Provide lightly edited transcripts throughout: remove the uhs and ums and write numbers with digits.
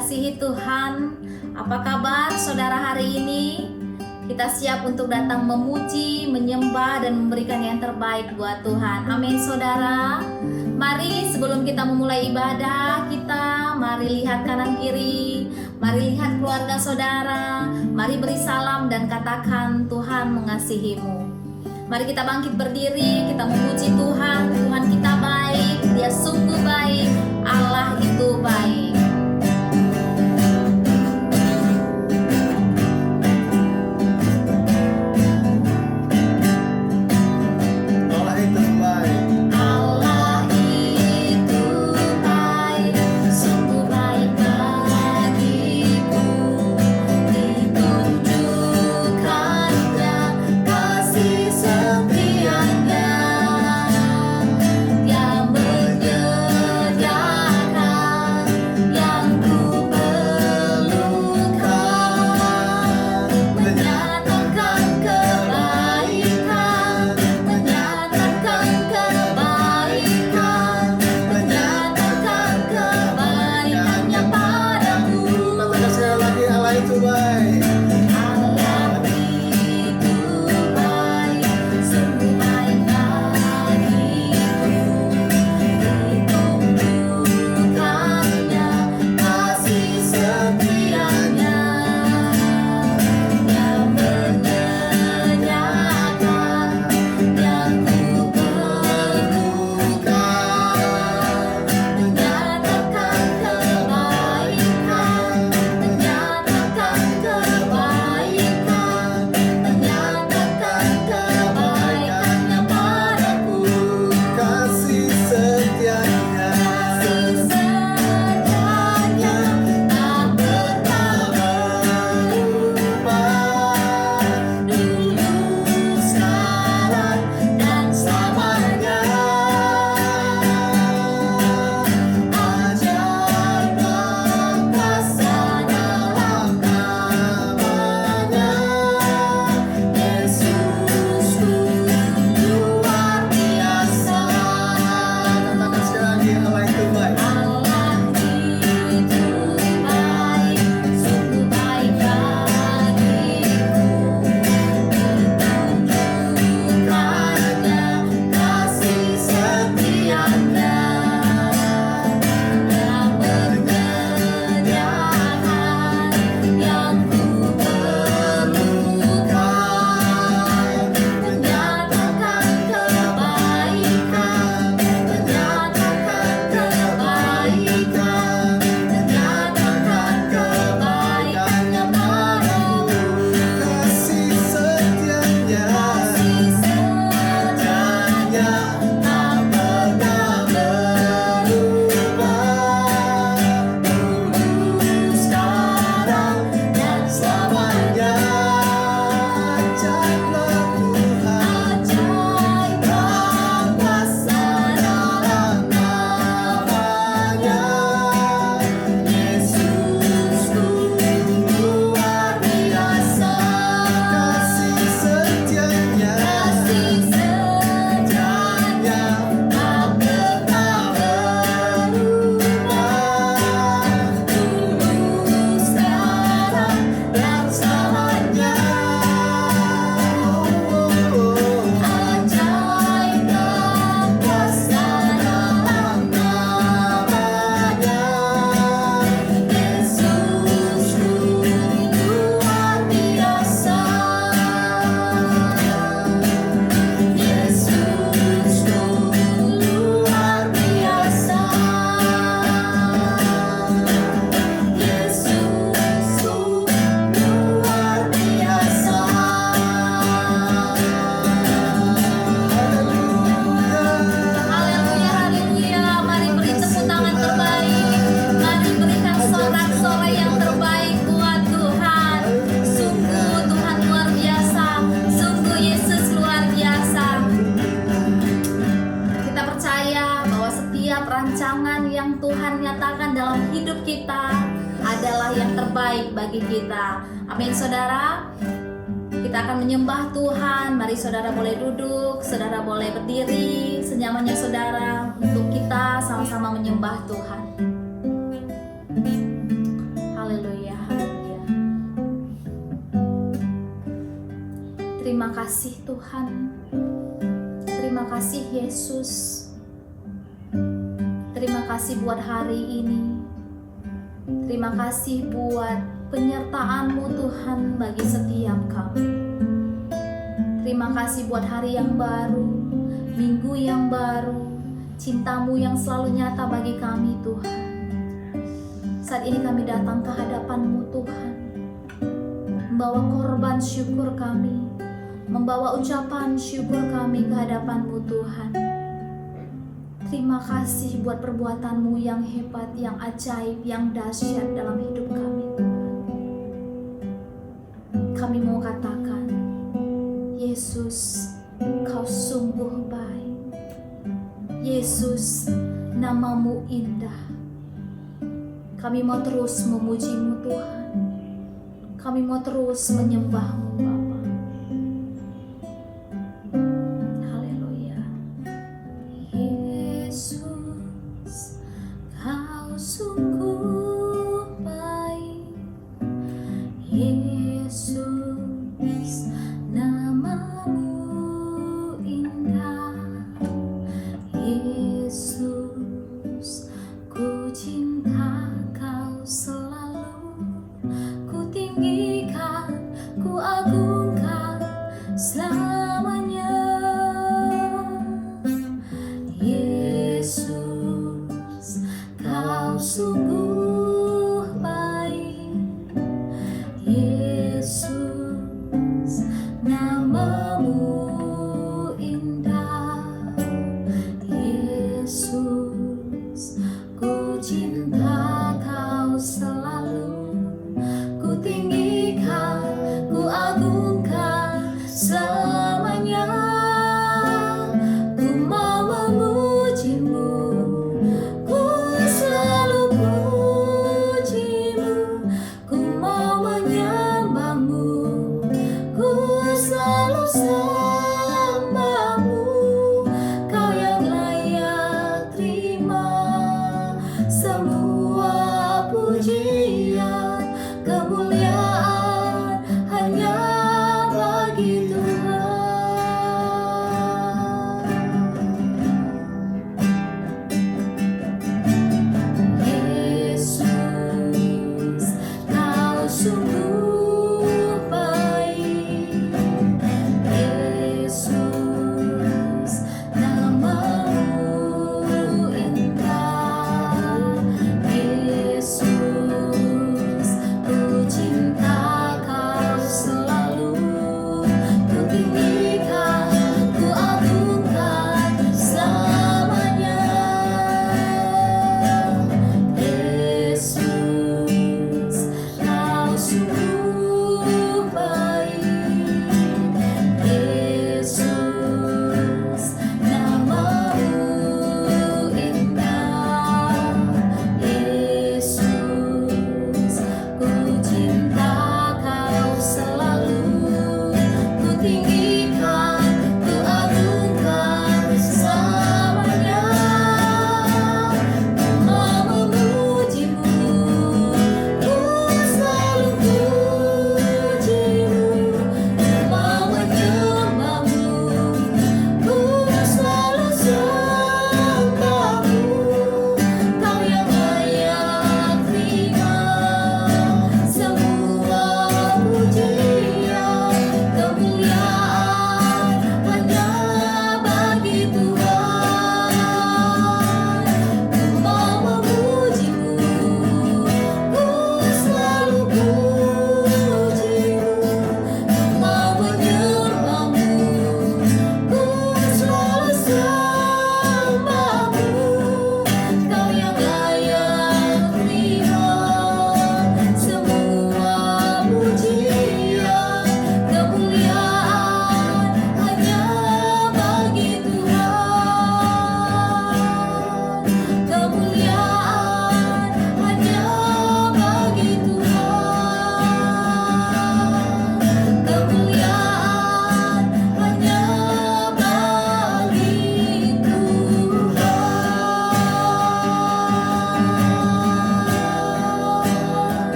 dikasihi Tuhan, apa kabar saudara hari ini? Kita siap untuk datang memuji, menyembah, dan memberikan yang terbaik buat Tuhan. Amin saudara. Mari sebelum kita memulai ibadah kita, mari lihat kanan kiri, mari lihat keluarga saudara, mari beri salam dan katakan Tuhan mengasihimu. Mari kita bangkit berdiri, kita memuji Tuhan. Tuhan kita baik, Dia sungguh baik, Allah itu baik. Rancangan yang Tuhan nyatakan dalam hidup kita adalah yang terbaik bagi kita. Amin saudara. Kita akan menyembah Tuhan. Mari saudara boleh duduk, saudara boleh berdiri senyamannya saudara, untuk kita sama-sama menyembah Tuhan. Terima kasih Tuhan. Terima kasih Yesus. Terima kasih buat hari ini. Terima kasih buat penyertaan-Mu Tuhan bagi setiap kami. Terima kasih buat hari yang baru, minggu yang baru, cinta-Mu yang selalu nyata bagi kami Tuhan. Saat ini kami datang ke hadapan-Mu Tuhan, membawa korban syukur kami, membawa ucapan syukur kami ke hadapan-Mu Tuhan. Terima kasih buat perbuatan-Mu yang hebat, yang ajaib, yang dahsyat dalam hidup kami Tuhan. Kami mau katakan, Yesus, Kau sungguh baik. Yesus, nama-Mu indah. Kami mau terus memuji-Mu Tuhan. Kami mau terus menyembah-Mu Bapa. Haleluya. Yesus, Kau sungguh baik. Yesus, nama-Mu indah. Yesus, ku cinta Kau selalu. Ku tinggikan, ku agungkan selamanya. Yesus, Kau sungguh baik. Yesus, nama-Mu indah. Yesus, ku cinta Kau selalu. Ku tinggikan, ku agungkan selamanya. Ku mau memuji-Mu, ku selalu puji-Mu. Ku mau menyembah-Mu, ku selalu sembah-Mu. Kau yang layak terima semua pujian, kemuliaan hanya bagi Tuhan. Yesus, Kau sungguh baik.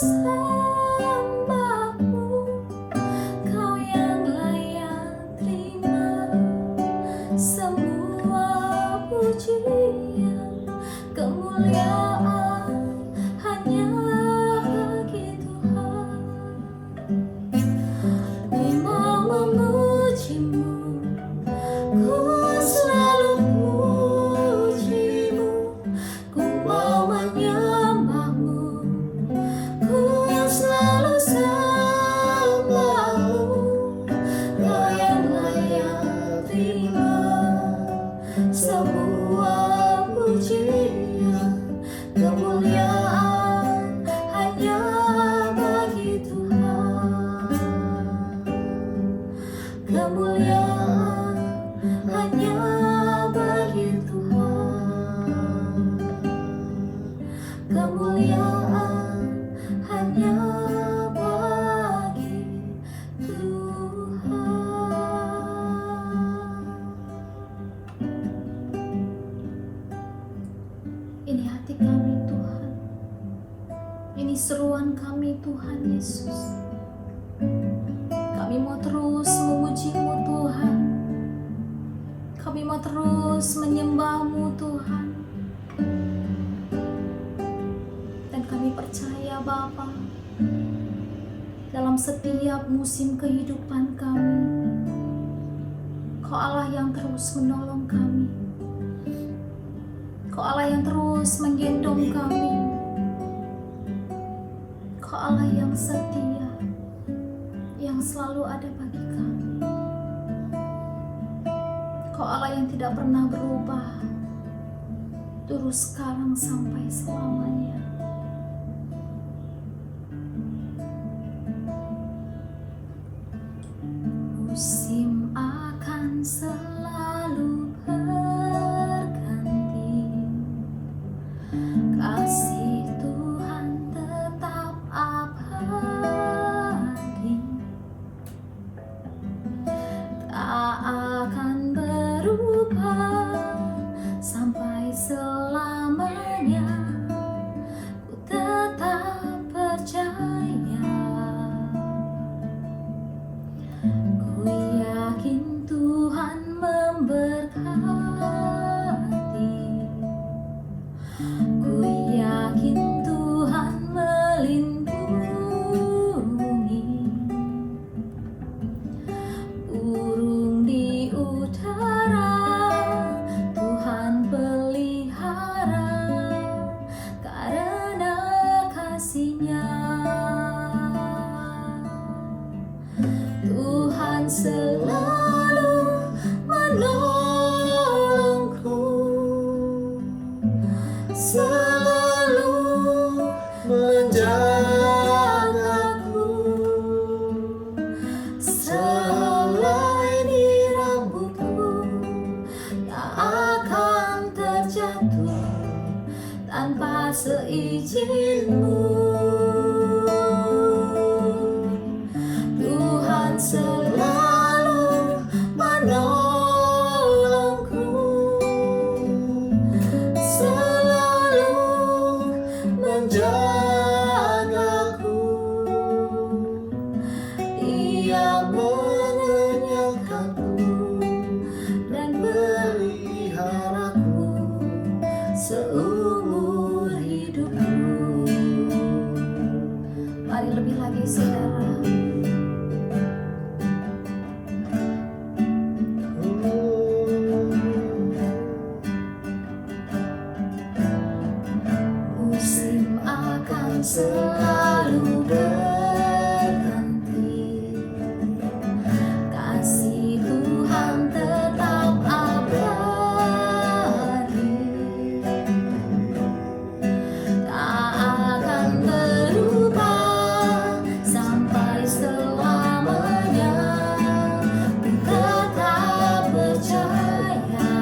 sembahmu, Kau yang layak terima semua pujian, kemuliaan hanya bagi Tuhan. Ku mau memujimu, ku selalu pujimu, ku mau menyembahmu, ku selalu sembahmu, Kau yang layak terima semua pujian, kemuliaan hanya bagi Tuhan. Kemuliaan hanya bagi Tuhan. Kemuliaan hanya bagi Tuhan. Ini hati kami Tuhan, ini seruan kami Tuhan Yesus. Kami mau terus memuji-Mu Tuhan, kami mau terus menyembah-Mu Tuhan. Dan kami percaya Bapa, dalam setiap musim kehidupan kami, Kau Allah yang terus menolong kami, Kau Allah yang terus menggendong kami, Kau Allah yang setia, yang selalu ada bagi kami. Kau Allah yang tidak pernah berubah, dulu sekarang sampai selamanya. Musim akan selalu berganti, kasih Tuhan tetap abadi, tak akan berubah sampai selamanya. Ku tetap percaya, ku yakin Tuhan memberkati, ku yakin Tuhan melindungi. Burung di udara Tuhan pelihara karena kasih-Nya. Tuhan selalu menolongku, selalu menjagaku. Selai di rambutku tak akan terjatuh tanpa seizin-Mu. Tuhan selalu menolongku, selalu menjagaku. Dia mengenyangkanku dan meliharaku seumur hidupku. Mari lebih lagi saudara. Musim akan selalu berganti, kasih Tuhan tetap abadi, tak akan berubah sampai selamanya. Ku tetap percaya,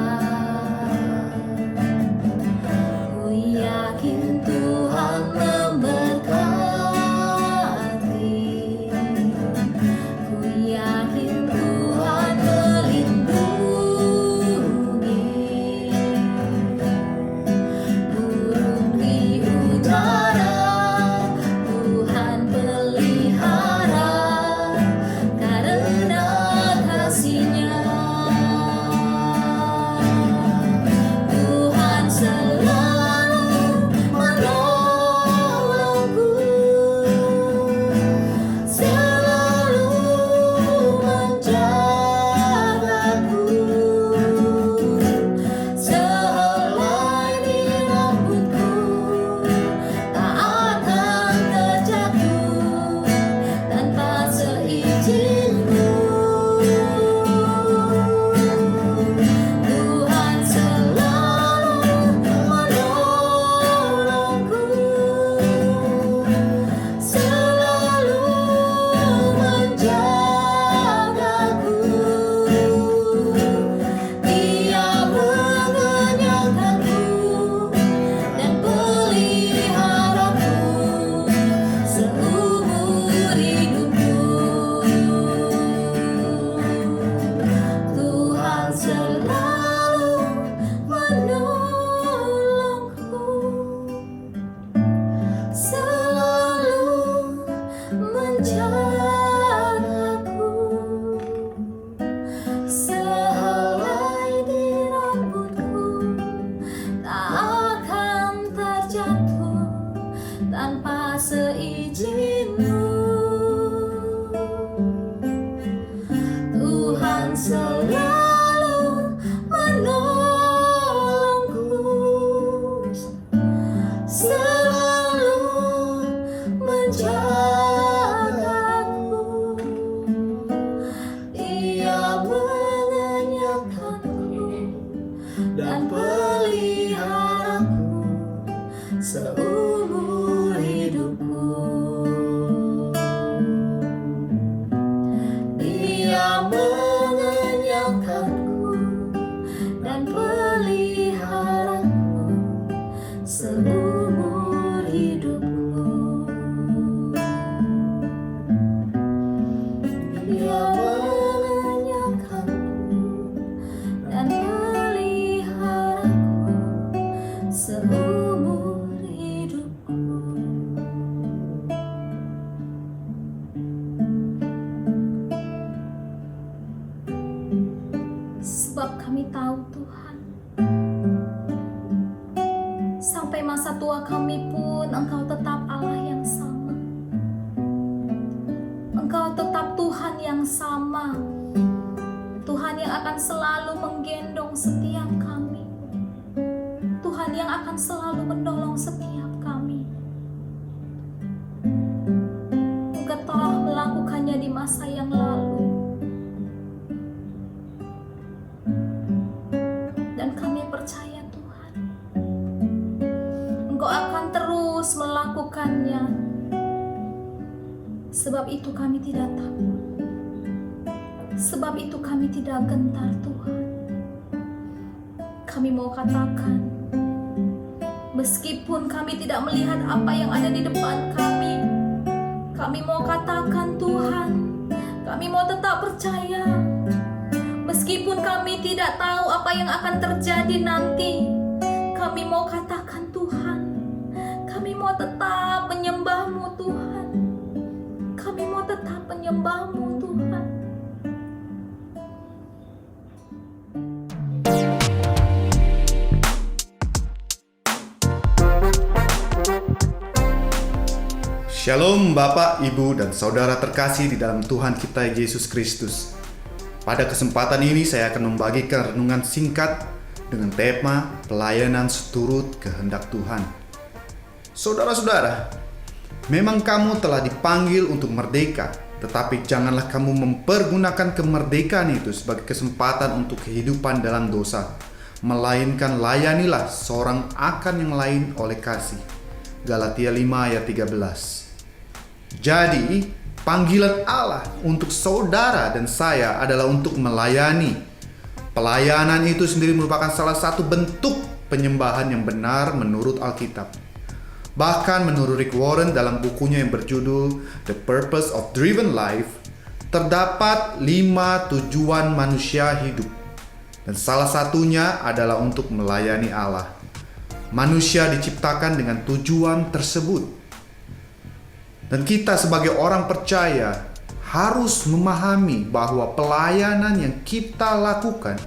ku yakin Tuhan memberkati, menjagaku, sehelai di rambutku tak akan terjatuh tanpa seizin-Mu. Tuhan selalu menolongku, selalu menjagaku. Dia mengenyangkanku dan peliharaku seumur hidupku. Dia mengenyangkanku dan peliharaku seumur hidupku. Dia mengenyangkanku dan peliharaku seumur hidupku. Sebab kami tahu Tuhan, sampai masa tua kami pun Engkau tetap Allah yang sama. Engkau tetap Tuhan yang sama, Tuhan yang akan selalu menggendong setiap kami, Tuhan yang akan selalu menolong setiap kami. Engkau telah melakukannya di masa yang lalu, dan kami percaya Tuhan, Engkau akan terus melakukannya. Sebab itu kami tidak takut, sebab itu kami tidak gentar Tuhan. Kami mau katakan, meskipun kami tidak melihat apa yang ada di depan kami mau katakan Tuhan, kami mau tetap percaya. Meskipun kami tidak tahu apa yang akan terjadi nanti, kami mau katakan Tuhan, kami mau tetap menyembah-Mu Tuhan. Kami mau tetap menyembah-Mu Tuhan. Shalom Bapak, Ibu, dan Saudara terkasih di dalam Tuhan kita Yesus Kristus. Pada kesempatan ini saya akan membagikan renungan singkat dengan tema pelayanan seturut kehendak Tuhan. Saudara-saudara, memang kamu telah dipanggil untuk merdeka, tetapi janganlah kamu mempergunakan kemerdekaan itu sebagai kesempatan untuk kehidupan dalam dosa, melainkan layanilah seorang akan yang lain oleh kasih. Galatia 5 ayat 13. Jadi, panggilan Allah untuk saudara dan saya adalah untuk melayani. Pelayanan itu sendiri merupakan salah satu bentuk penyembahan yang benar menurut Alkitab. Bahkan menurut Rick Warren dalam bukunya yang berjudul The Purpose of Driven Life, terdapat 5 tujuan manusia hidup. Dan salah satunya adalah untuk melayani Allah. Manusia diciptakan dengan tujuan tersebut. Dan kita sebagai orang percaya harus memahami bahwa pelayanan yang kita lakukan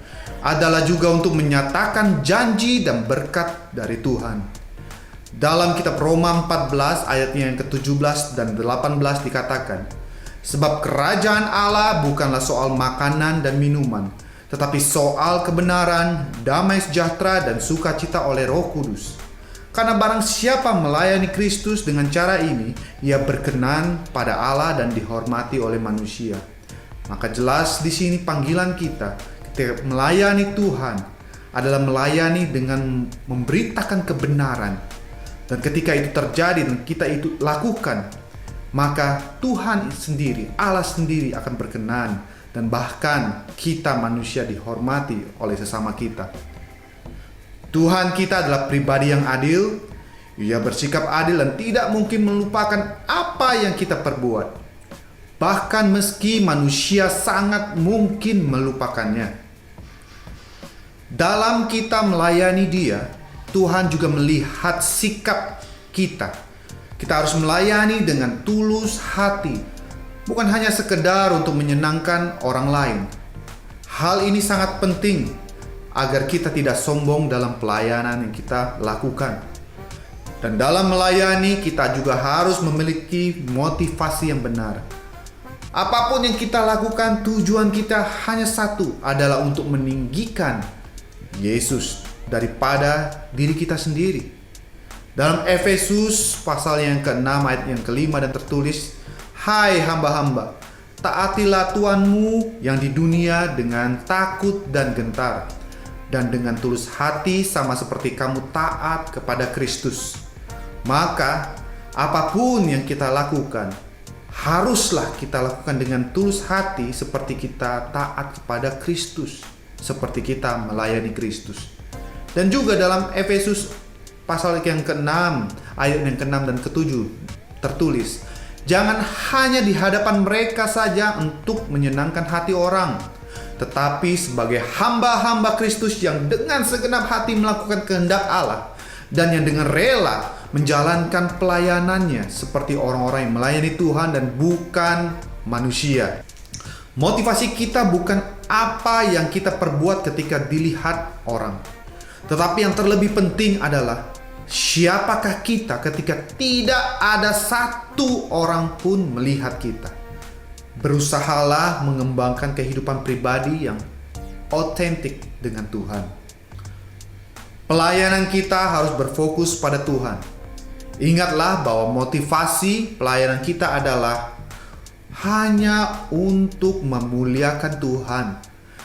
adalah juga untuk menyatakan janji dan berkat dari Tuhan. Dalam kitab Roma 14 ayatnya yang ke-17 dan 18 dikatakan, sebab kerajaan Allah bukanlah soal makanan dan minuman, tetapi soal kebenaran, damai sejahtera, dan sukacita oleh Roh Kudus. Karena barang siapa melayani Kristus dengan cara ini, ia berkenan pada Allah dan dihormati oleh manusia. Maka jelas di sini panggilan kita ketika melayani Tuhan adalah melayani dengan memberitakan kebenaran. Dan ketika itu terjadi dan kita itu lakukan, maka Tuhan sendiri, Allah sendiri akan berkenan, dan bahkan kita manusia dihormati oleh sesama kita. Tuhan kita adalah pribadi yang adil. Ia bersikap adil dan tidak mungkin melupakan apa yang kita perbuat. Bahkan meski manusia sangat mungkin melupakannya. Dalam kita melayani Dia, Tuhan juga melihat sikap kita. Kita harus melayani dengan tulus hati, bukan hanya sekedar untuk menyenangkan orang lain. Hal ini sangat penting agar kita tidak sombong dalam pelayanan yang kita lakukan. Dan dalam melayani kita juga harus memiliki motivasi yang benar. Apapun yang kita lakukan, tujuan kita hanya satu, adalah untuk meninggikan Yesus daripada diri kita sendiri. Dalam Efesus pasal yang ke-6 ayat yang ke-5 dan tertulis, "Hai hamba-hamba, taatilah Tuhanmu yang di dunia dengan takut dan gentar, dan dengan tulus hati sama seperti kamu taat kepada Kristus." Maka apapun yang kita lakukan, haruslah kita lakukan dengan tulus hati seperti kita taat kepada Kristus, seperti kita melayani Kristus. Dan juga dalam Efesus pasal yang ke-6 ayat yang ke-6 dan ke-7 tertulis, "Jangan hanya di hadapan mereka saja untuk menyenangkan hati orang, tetapi sebagai hamba-hamba Kristus yang dengan segenap hati melakukan kehendak Allah, dan yang dengan rela menjalankan pelayanannya seperti orang-orang yang melayani Tuhan dan bukan manusia." Motivasi kita bukan apa yang kita perbuat ketika dilihat orang, tetapi yang terlebih penting adalah siapakah kita ketika tidak ada satu orang pun melihat kita. Berusahalah mengembangkan kehidupan pribadi yang otentik dengan Tuhan. Pelayanan kita harus berfokus pada Tuhan. Ingatlah bahwa motivasi pelayanan kita adalah hanya untuk memuliakan Tuhan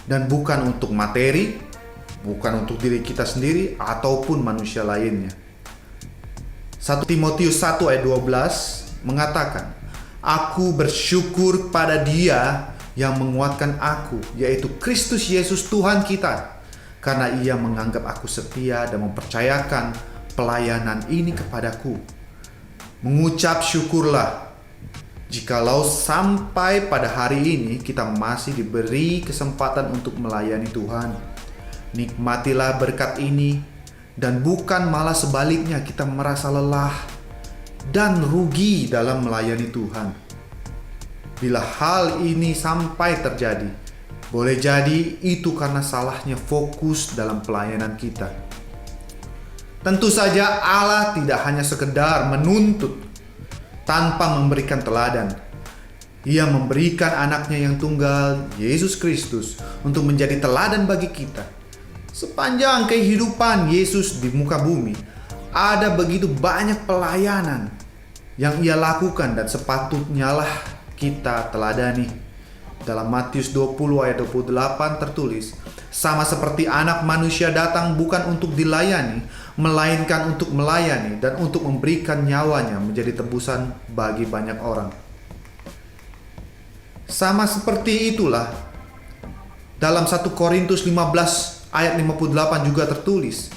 dan bukan untuk materi, bukan untuk diri kita sendiri ataupun manusia lainnya. 1 Timotius 1 ayat 12 mengatakan, "Aku bersyukur pada Dia yang menguatkan aku, yaitu Kristus Yesus Tuhan kita, karena Ia menganggap aku setia dan mempercayakan pelayanan ini kepadaku. Mengucap syukurlah jikalau sampai pada hari ini kita masih diberi kesempatan untuk melayani Tuhan. Nikmatilah berkat ini, dan bukan malah sebaliknya kita merasa lelah dan rugi dalam melayani Tuhan. Bila hal ini sampai terjadi, boleh jadi itu karena salahnya fokus dalam pelayanan kita. Tentu saja Allah tidak hanya sekedar menuntut tanpa memberikan teladan. Ia memberikan anaknya yang tunggal, Yesus Kristus, untuk menjadi teladan bagi kita. Sepanjang kehidupan Yesus di muka bumi, ada begitu banyak pelayanan yang Ia lakukan dan sepatutnya lah kita teladani. Dalam Matius 20 ayat 28 tertulis, "Sama seperti anak manusia datang bukan untuk dilayani, melainkan untuk melayani dan untuk memberikan nyawanya menjadi tebusan bagi banyak orang." Sama seperti itulah dalam 1 Korintus 15 ayat 58 juga tertulis,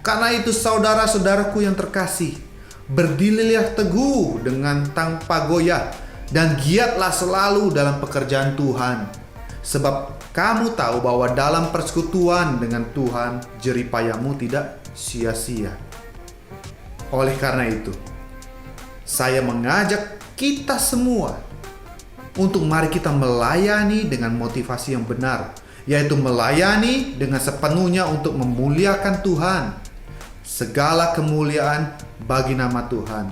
"Karena itu saudara-saudaraku yang terkasih, berdirilah teguh dengan tanpa goyah, dan giatlah selalu dalam pekerjaan Tuhan. Sebab kamu tahu bahwa dalam persekutuan dengan Tuhan, jeripayamu tidak sia-sia." Oleh karena itu, saya mengajak kita semua untuk mari kita melayani dengan motivasi yang benar, yaitu melayani dengan sepenuhnya untuk memuliakan Tuhan. Segala kemuliaan bagi nama Tuhan.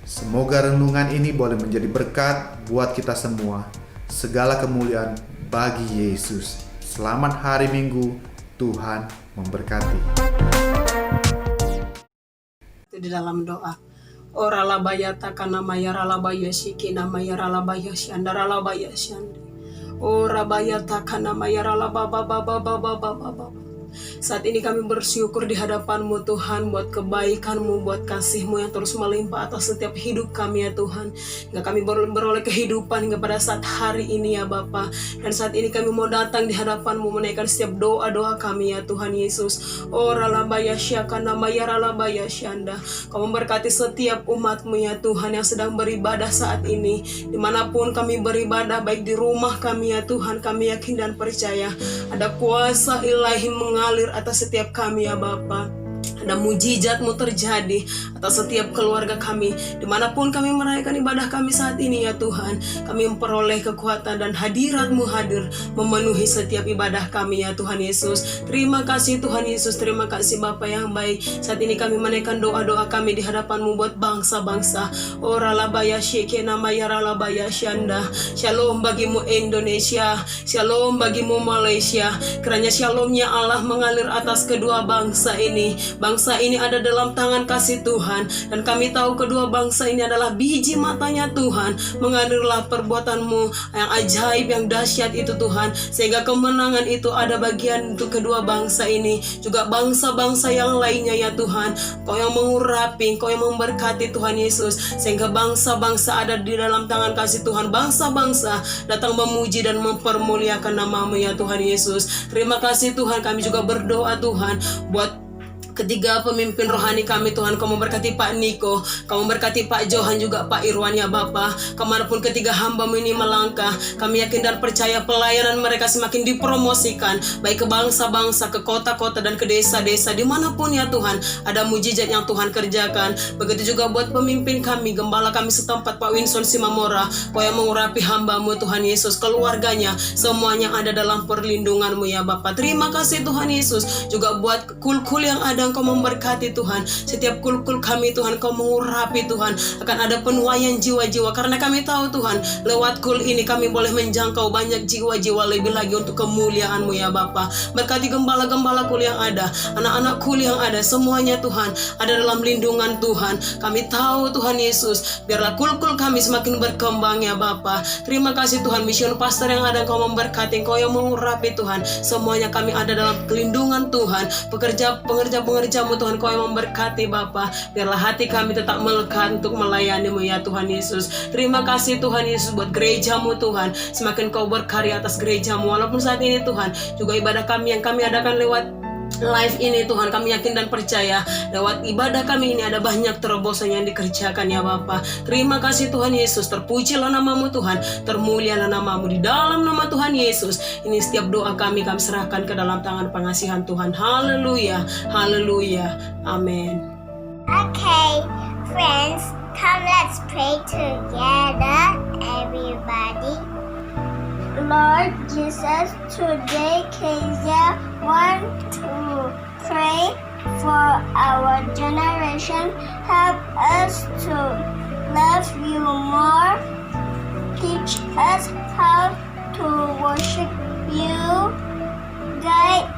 Semoga renungan ini boleh menjadi berkat buat kita semua. Segala kemuliaan bagi Yesus. Selamat hari Minggu, Tuhan memberkati. Di dalam doa, ora labayata kana mayara labaya shiki na mayara labaya shandara labaya shandi. Ora bayata kana mayara lababa baba baba baba. Saat ini kami bersyukur di hadapan-Mu Tuhan, buat kebaikan-Mu, buat kasih-Mu yang terus melimpah atas setiap hidup kami ya Tuhan. Hingga kami beroleh kehidupan hingga pada saat hari ini ya Bapa. Dan saat ini kami mau datang di hadapan-Mu menaikkan setiap doa-doa kami ya Tuhan Yesus. Ora labaya syakana mayara labaya syanda. Kau memberkati setiap umat-Mu ya Tuhan yang sedang beribadah saat ini. Dimanapun kami beribadah, baik di rumah kami ya Tuhan, kami yakin dan percaya ada kuasa ilahi mengalir atas setiap kami ya Bapa. ada mujizat-Mu terjadi atas setiap keluarga kami, dimanapun kami merayakan ibadah kami saat ini ya Tuhan. Kami memperoleh kekuatan dan hadirat-Mu hadir memenuhi setiap ibadah kami ya Tuhan Yesus. Terima kasih Tuhan Yesus, terima kasih Bapa yang baik. Saat ini kami menaikkan doa-doa kami di hadapan-Mu buat bangsa-bangsa. Oralabaya shekena mayaralabaya syanda. Shalom bagimu Indonesia, shalom bagimu Malaysia. Kiranya shalomnya Allah mengalir atas kedua bangsa ini. Bangsa ini ada dalam tangan kasih Tuhan, dan kami tahu kedua bangsa ini adalah biji matanya Tuhan. Mengalirlah perbuatan-Mu yang ajaib, yang dahsyat itu Tuhan, sehingga kemenangan itu ada bagian untuk kedua bangsa ini, juga bangsa-bangsa yang lainnya ya Tuhan. Kau yang mengurapi, Kau yang memberkati Tuhan Yesus, sehingga bangsa-bangsa ada di dalam tangan kasih Tuhan. Bangsa-bangsa datang memuji dan mempermuliakan nama-Mu ya Tuhan Yesus. Terima kasih Tuhan. Kami juga berdoa Tuhan buat ketiga pemimpin rohani kami Tuhan. Kau memberkati Pak Niko, Kau memberkati Pak Johan, juga Pak Irwan ya Bapa. Kemanapun ketiga hamba-Mu ini melangkah, kami yakin dan percaya pelayanan mereka semakin dipromosikan, baik ke bangsa-bangsa, ke kota-kota dan ke desa-desa, dimanapun ya Tuhan ada mujizat yang Tuhan kerjakan. Begitu juga buat pemimpin kami, gembala kami setempat Pak Winson Simamora. Kau yang mengurapi hamba-Mu Tuhan Yesus, keluarganya semuanya ada dalam perlindungan-Mu ya Bapa. Terima kasih Tuhan Yesus. Juga buat kul-kul yang ada, Kau memberkati Tuhan. Setiap kul-kul kami Tuhan, Kau mengurapi Tuhan. Akan ada penuaian jiwa-jiwa, karena kami tahu Tuhan, lewat kul ini kami boleh menjangkau banyak jiwa-jiwa lebih lagi untuk kemuliaan-Mu ya Bapa. Berkati gembala-gembala kul yang ada, anak-anak kul yang ada, semuanya Tuhan ada dalam lindungan Tuhan. Kami tahu Tuhan Yesus, biarlah kul-kul kami semakin berkembang ya Bapa. Terima kasih Tuhan. Mission pastor yang ada, Kau memberkati, Kau yang mengurapi Tuhan. Semuanya kami ada dalam pelindungan Tuhan. Pengerja-mu Tuhan, Kau yang memberkati Bapa. Biarlah hati kami tetap melekat untuk melayani-Mu ya Tuhan Yesus. Terima kasih Tuhan Yesus buat gereja-Mu Tuhan. Semakin Kau berkarya atas gereja-Mu. Walaupun saat ini Tuhan, juga ibadah kami yang kami adakan lewat live ini Tuhan, kami yakin dan percaya lewat ibadah kami ini ada banyak terobosan yang dikerjakan ya Bapa. Terima kasih Tuhan Yesus. Terpujilah nama-Mu Tuhan, termulialah nama-Mu. Di dalam nama Tuhan Yesus ini setiap doa kami serahkan ke dalam tangan pengasihan Tuhan. Haleluya, haleluya, amin. Okay, friends, come let's pray together, everybody. Lord Jesus, today Kezia want to pray for our generation. Help us to love You more. Teach us how to worship You. Guide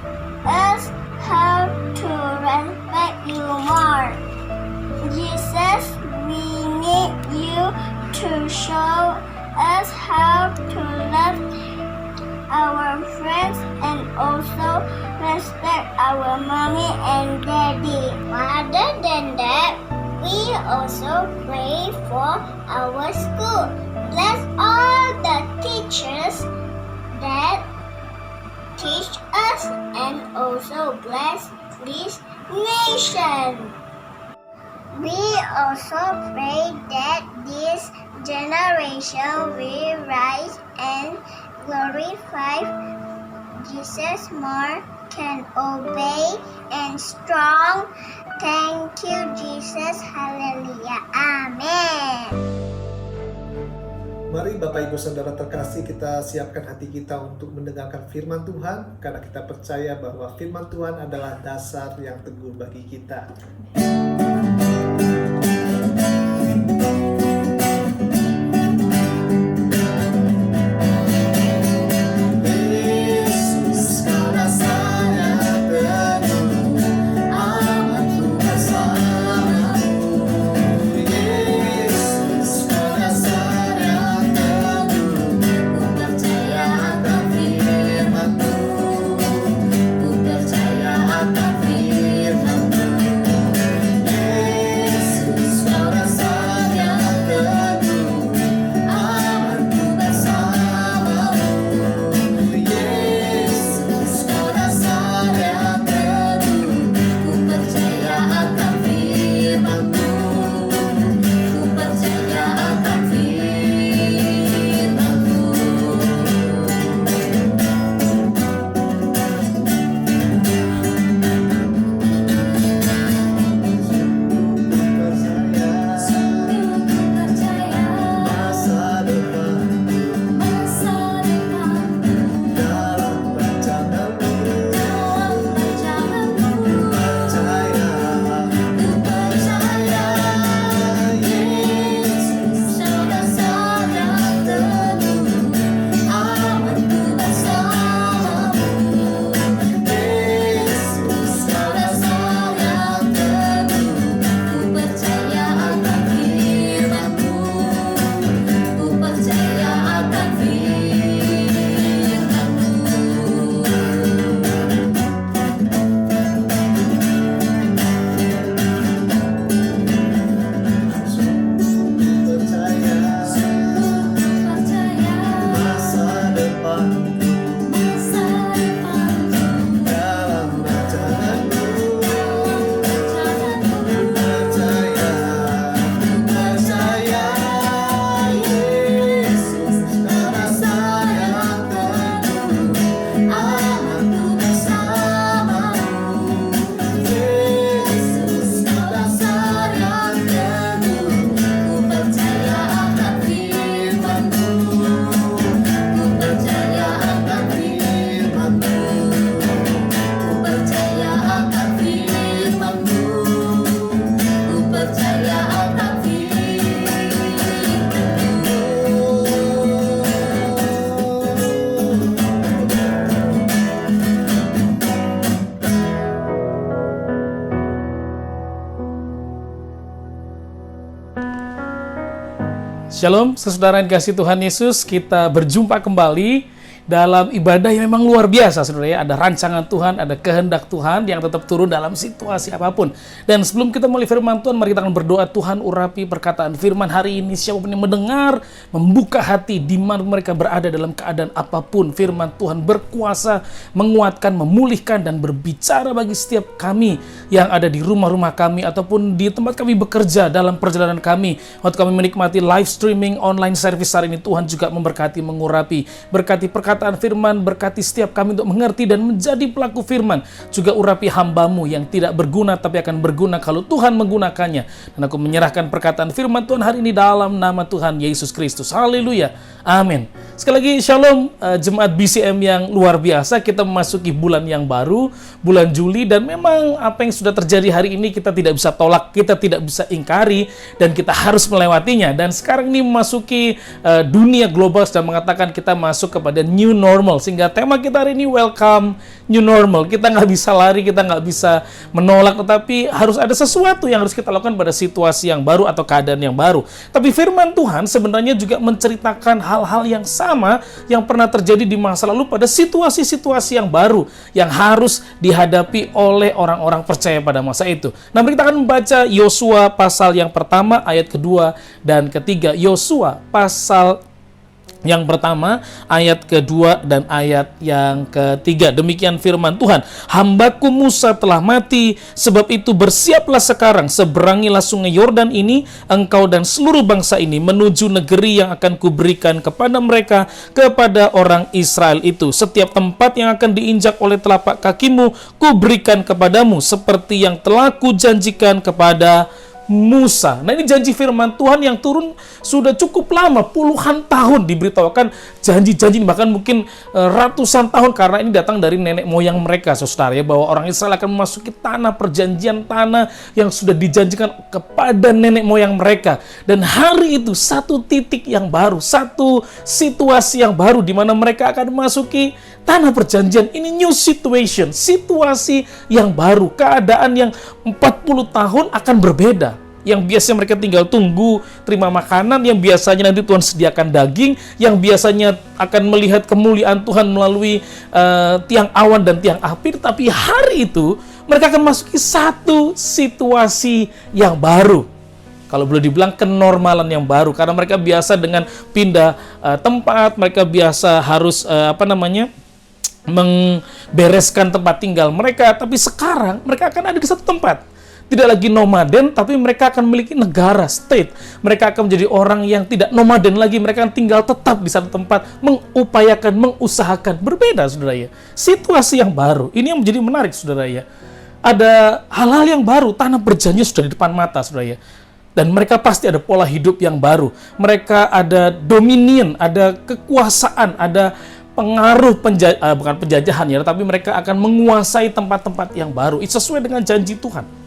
us how to respect You more. Jesus, we need You to show us how to love our friends and also respect our mommy and daddy. Other than that, we also pray for our school. Bless all the teachers that teach us and also bless this nation. We also pray that this generation will rise and glorify Jesus more, can obey and strong. Thank you, Jesus. Hallelujah. Amen. Mari Bapak Ibu Saudara terkasih, kita siapkan hati kita untuk mendengarkan firman Tuhan, karena kita percaya bahwa firman Tuhan adalah dasar yang teguh bagi kita. Shalom, saudara yang kasih Tuhan Yesus, kita berjumpa kembali dalam ibadah yang memang luar biasa, saudara ya. Ada rancangan Tuhan, ada kehendak Tuhan yang tetap turun dalam situasi apapun. Dan sebelum kita mulai firman Tuhan, mari kita akan berdoa. Tuhan, urapi perkataan firman hari ini. Siapapun yang mendengar, membuka hati di mana mereka berada dalam keadaan apapun. Firman Tuhan berkuasa, menguatkan, memulihkan, dan berbicara bagi setiap kami yang ada di rumah-rumah kami ataupun di tempat kami bekerja dalam perjalanan kami. Waktu kami menikmati live streaming online service hari ini, Tuhan juga memberkati, mengurapi. Berkati perkataan firman, berkati setiap kami untuk mengerti dan menjadi pelaku firman. Juga urapi hamba-Mu yang tidak berguna tapi akan berguna kalau Tuhan menggunakannya. Dan aku menyerahkan perkataan firman Tuhan hari ini dalam nama Tuhan Yesus Kristus. Haleluya. Amin. Sekali lagi shalom jemaat BCM yang luar biasa. Kita memasuki bulan yang baru, bulan Juli, dan memang apa yang sudah terjadi hari ini kita tidak bisa tolak, kita tidak bisa ingkari, dan kita harus melewatinya. Dan sekarang ini memasuki dunia global sedang mengatakan kita masuk kepada new normal, sehingga tema kita hari ini welcome new normal. Kita nggak bisa lari, kita nggak bisa menolak, tetapi harus ada sesuatu yang harus kita lakukan pada situasi yang baru atau keadaan yang baru. Tapi firman Tuhan sebenarnya juga menceritakan hal-hal yang sama yang pernah terjadi di masa lalu pada situasi-situasi yang baru yang harus dihadapi oleh orang-orang percaya pada masa itu. Nah, mari kita akan membaca Yosua pasal yang pertama, ayat kedua dan ketiga. Yosua pasal yang pertama, ayat kedua dan ayat yang ketiga. Demikian firman Tuhan. Hambaku Musa telah mati, sebab itu bersiaplah sekarang, seberangilah sungai Yordan ini, engkau dan seluruh bangsa ini, menuju negeri yang akan kuberikan kepada mereka, kepada orang Israel itu. Setiap tempat yang akan diinjak oleh telapak kakimu, kuberikan kepadamu, seperti yang telah kujanjikan kepada Musa. Nah, ini janji firman Tuhan yang turun sudah cukup lama, puluhan tahun diberitahukan janji-janji, bahkan mungkin ratusan tahun, karena ini datang dari nenek moyang mereka, saudara ya, bahwa orang Israel akan memasuki tanah perjanjian, tanah yang sudah dijanjikan kepada nenek moyang mereka. Dan hari itu satu titik yang baru, satu situasi yang baru di mana mereka akan memasuki tanah perjanjian. Ini new situation, situasi yang baru, keadaan yang 40 tahun akan berbeda. Yang biasanya mereka tinggal tunggu, terima makanan, yang biasanya nanti Tuhan sediakan daging, yang biasanya akan melihat kemuliaan Tuhan melalui tiang awan dan tiang api. Tapi hari itu mereka akan masuki satu situasi yang baru. Kalau boleh dibilang kenormalan yang baru, karena mereka biasa dengan pindah tempat, mereka biasa harus membereskan tempat tinggal mereka. Tapi sekarang mereka akan ada di satu tempat. Tidak lagi nomaden, tapi mereka akan memiliki negara, state. Mereka akan menjadi orang yang tidak nomaden lagi. Mereka akan tinggal tetap di satu tempat, mengupayakan, mengusahakan. Berbeda, saudara ya. Situasi yang baru. Ini yang menjadi menarik, saudara ya. Ada hal-hal yang baru, tanah perjanjian sudah di depan mata, saudara ya. Dan mereka pasti ada pola hidup yang baru. Mereka ada dominion, ada kekuasaan, ada pengaruh bukan penjajahan ya, tapi mereka akan menguasai tempat-tempat yang baru. Itu sesuai dengan janji Tuhan.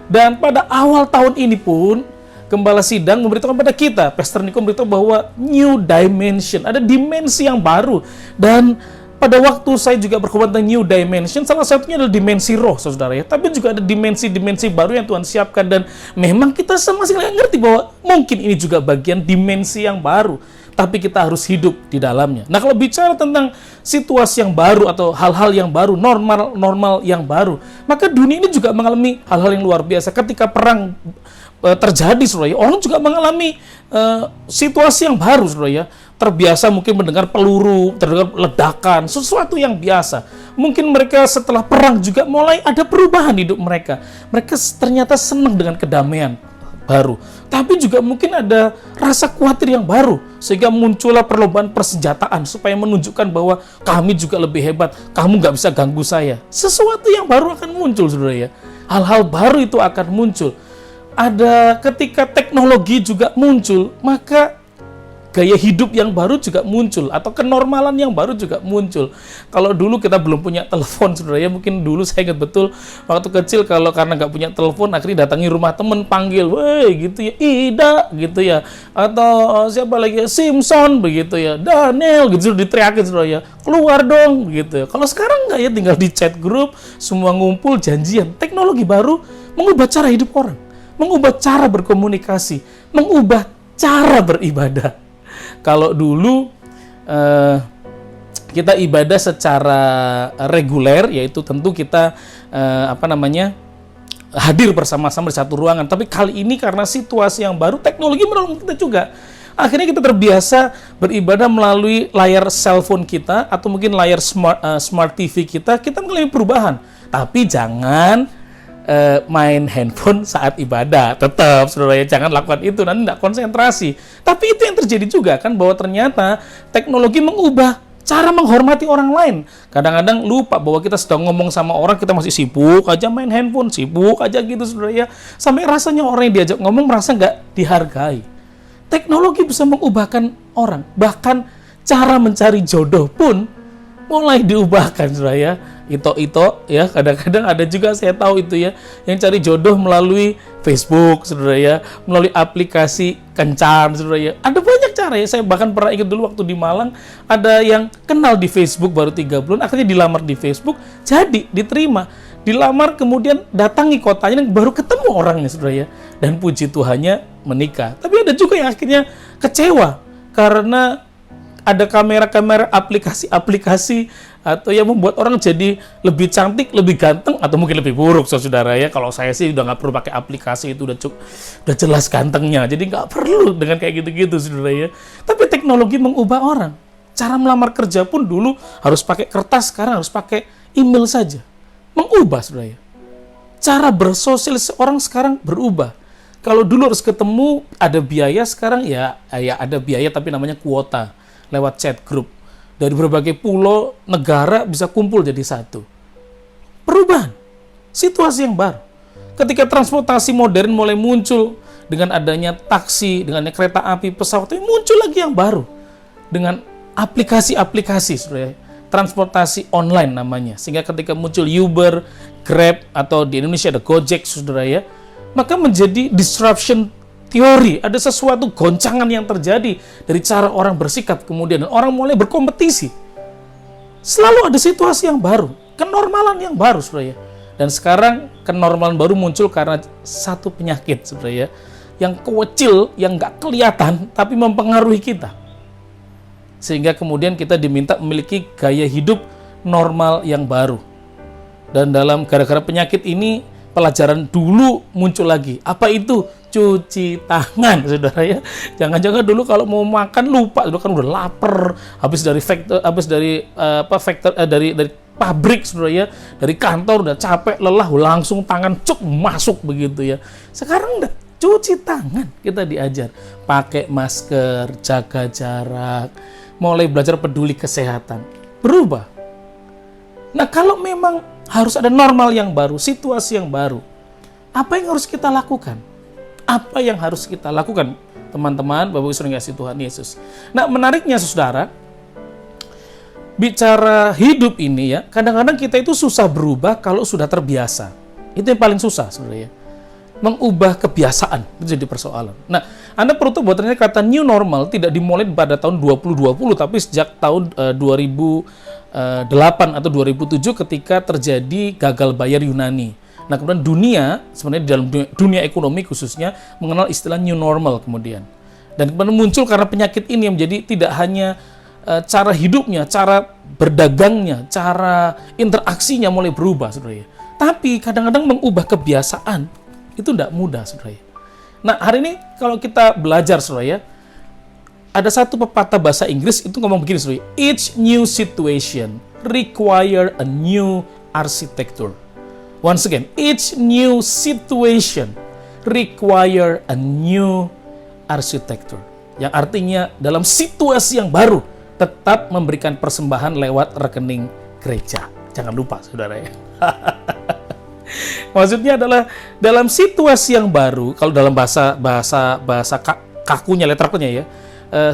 Dan pada awal tahun ini pun, Gembala Sidang memberitahu kepada kita, Pastor Niko memberitahu bahwa new dimension, ada dimensi yang baru. Dan pada waktu saya juga berkhotbah tentang new dimension, salah satunya adalah dimensi roh, saudara ya. Tapi juga ada dimensi-dimensi baru yang Tuhan siapkan, dan memang kita masih nggak ngerti bahwa mungkin ini juga bagian dimensi yang baru. Tapi kita harus hidup di dalamnya. Nah, kalau bicara tentang situasi yang baru atau hal-hal yang baru, normal yang baru, maka dunia ini juga mengalami hal-hal yang luar biasa. Ketika perang terjadi, saudara ya, orang juga mengalami situasi yang baru, saudara ya. Terbiasa mungkin mendengar peluru, terdengar ledakan, sesuatu yang biasa. Mungkin mereka setelah perang juga mulai ada perubahan hidup mereka. Mereka ternyata senang dengan kedamaian baru. Tapi juga mungkin ada rasa khawatir yang baru, sehingga muncullah perlombaan persenjataan supaya menunjukkan bahwa kami juga lebih hebat, kamu nggak bisa ganggu saya. Sesuatu yang baru akan muncul, saudara ya. Hal-hal baru itu akan muncul. Ada ketika teknologi juga muncul, maka gaya hidup yang baru juga muncul, atau kenormalan yang baru juga muncul. Kalau dulu kita belum punya telepon, saudara ya, mungkin dulu saya ingat betul waktu kecil, kalau karena nggak punya telepon akhirnya datangi rumah temen, panggil, weh gitu ya, Ida gitu ya, atau siapa lagi, Simpson begitu ya, Daniel gitu, diteriakin, saudara ya, keluar dong begitu ya. Kalau sekarang nggak ya, tinggal di chat grup, semua ngumpul, janjian. Teknologi baru mengubah cara hidup orang, mengubah cara berkomunikasi, mengubah cara beribadah. Kalau dulu kita ibadah secara reguler, yaitu tentu kita hadir bersama-sama di satu ruangan. Tapi kali ini karena situasi yang baru, teknologi menolong kita juga. Akhirnya kita terbiasa beribadah melalui layar cellphone kita atau mungkin layar smart TV kita mengalami perubahan. Tapi jangan main handphone saat ibadah. Tetap, saudara ya, jangan lakukan itu, nanti tidak konsentrasi. Tapi itu yang terjadi juga kan, bahwa ternyata teknologi mengubah cara menghormati orang lain. Kadang-kadang lupa bahwa kita sedang ngomong sama orang, kita masih sibuk aja main handphone, sibuk aja gitu, saudara ya. Sampai rasanya orang yang diajak ngomong merasa nggak dihargai. Teknologi bisa mengubahkan orang, bahkan cara mencari jodoh pun mulai diubahkan, saudara ya. Itu ya, kadang-kadang ada juga saya tahu itu ya, yang cari jodoh melalui Facebook, saudara ya, melalui aplikasi Kencan, saudara ya. Ada banyak cara ya. Saya bahkan pernah ingat dulu waktu di Malang, ada yang kenal di Facebook baru 3 bulan, akhirnya dilamar di Facebook, jadi diterima. Dilamar, kemudian datangi kotanya dan baru ketemu orangnya, saudara ya. Dan puji Tuhannya menikah. Tapi ada juga yang akhirnya kecewa karena ada kamera-kamera, aplikasi-aplikasi atau yang membuat orang jadi lebih cantik, lebih ganteng, atau mungkin lebih buruk, saudara ya. Kalau saya sih udah nggak perlu pakai aplikasi itu, udah jelas gantengnya, jadi nggak perlu dengan kayak gitu-gitu, saudara ya. Tapi teknologi mengubah orang. Cara melamar kerja pun dulu harus pakai kertas, sekarang harus pakai email saja. Mengubah, saudara ya. Cara bersosialisasi orang sekarang berubah. Kalau dulu harus ketemu, ada biaya, sekarang ya ada biaya tapi namanya kuota lewat chat group. Dari berbagai pulau, negara bisa kumpul jadi satu. Perubahan, situasi yang baru. Ketika transportasi modern mulai muncul dengan adanya taksi, dengan adanya kereta api, pesawat, muncul lagi yang baru dengan aplikasi-aplikasi, saudara ya. Transportasi online namanya. Sehingga ketika muncul Uber, Grab, atau di Indonesia ada Gojek, saudara ya, maka menjadi disruption teori. Ada sesuatu goncangan yang terjadi dari cara orang bersikap kemudian, dan orang mulai berkompetisi. Selalu ada situasi yang baru, kenormalan yang baru, saudara ya. Dan sekarang kenormalan baru muncul karena satu penyakit, saudara ya, yang kecil, yang nggak kelihatan, tapi mempengaruhi kita. Sehingga kemudian kita diminta memiliki gaya hidup normal yang baru. Dan dalam gara-gara penyakit ini, pelajaran dulu muncul lagi. Apa itu? Cuci tangan, saudara ya. Jangan-jangan dulu kalau mau makan lupa, dulu kan udah lapar, habis dari pabrik, saudara ya, dari kantor udah capek, lelah, langsung tangan masuk begitu ya. Sekarang udah cuci tangan, kita diajar pakai masker, jaga jarak, mulai belajar peduli kesehatan, berubah. Nah, kalau memang harus ada normal yang baru, situasi yang baru, apa yang harus kita lakukan? Apa yang harus kita lakukan, teman-teman, Bapak Ibu saudara yang kasih Tuhan Yesus? Nah, menariknya, saudara, bicara hidup ini ya, kadang-kadang kita itu susah berubah kalau sudah terbiasa. Itu yang paling susah, saudara ya. Mengubah kebiasaan, itu jadi persoalan. Nah, Anda perlu tahu bahwa ternyata kata new normal tidak dimulai pada tahun 2020, tapi sejak tahun 2008 atau 2007 ketika terjadi gagal bayar Yunani. Nah, kemudian dunia, sebenarnya di dalam dunia ekonomi khususnya, mengenal istilah new normal kemudian. Dan kemudian muncul karena penyakit ini yang menjadi tidak hanya cara hidupnya, cara berdagangnya, cara interaksinya mulai berubah, saudara ya. Tapi kadang-kadang mengubah kebiasaan itu tidak mudah, saudara ya. Nah, hari ini kalau kita belajar, saudara ya, ada satu pepatah bahasa Inggris itu ngomong begini, saudara. Each new situation require a new architecture. Once again, each new situation require a new architecture. Yang artinya dalam situasi yang baru tetap memberikan persembahan lewat rekening gereja. Jangan lupa, saudara ya. Maksudnya adalah dalam situasi yang baru, kalau dalam bahasa kakunya, letternya ya,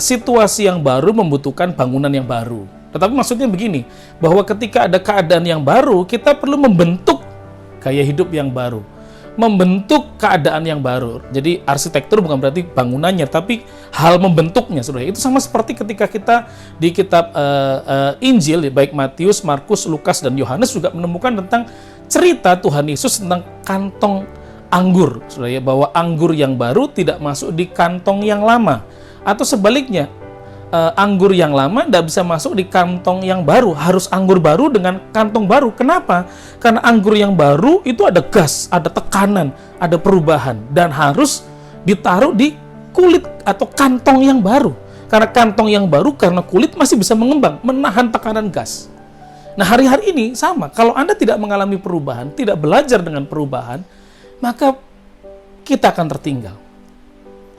situasi yang baru membutuhkan bangunan yang baru. Tetapi maksudnya begini, bahwa ketika ada keadaan yang baru, kita perlu membentuk gaya hidup yang baru, membentuk keadaan yang baru. Jadi arsitektur bukan berarti bangunannya, tapi hal membentuknya, saudara. Itu sama seperti ketika kita di kitab Injil, baik Matius, Markus, Lukas, dan Yohanes juga menemukan tentang cerita Tuhan Yesus tentang kantong anggur, saudara ya, bahwa anggur yang baru tidak masuk di kantong yang lama. Atau sebaliknya, anggur yang lama tidak bisa masuk di kantong yang baru. Harus anggur baru dengan kantong baru. Kenapa? Karena anggur yang baru itu ada gas, ada tekanan, ada perubahan. Dan harus ditaruh di kulit atau kantong yang baru. Karena kantong yang baru, karena kulit masih bisa mengembang, menahan tekanan gas. Nah, hari-hari ini sama. Kalau Anda tidak mengalami perubahan, tidak belajar dengan perubahan, maka kita akan tertinggal.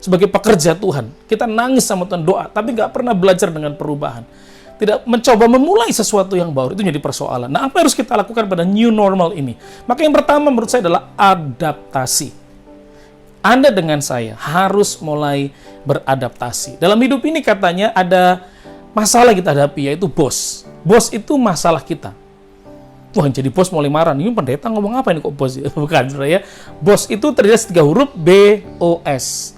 Sebagai pekerja Tuhan, kita nangis sama Tuhan, doa, tapi nggak pernah belajar dengan perubahan. Tidak mencoba memulai sesuatu yang baru, itu jadi persoalan. Nah, apa yang harus kita lakukan pada new normal ini? Maka yang pertama menurut saya adalah adaptasi. Anda dengan saya harus mulai beradaptasi. Dalam hidup ini katanya ada masalah kita hadapi, yaitu bos. Bos itu masalah kita. Wah, jadi bos mulai marah. Ini pendeta ngomong apa ini kok bos? Bukan, saudara ya. Bos itu terdiri dari 3 huruf, BOS.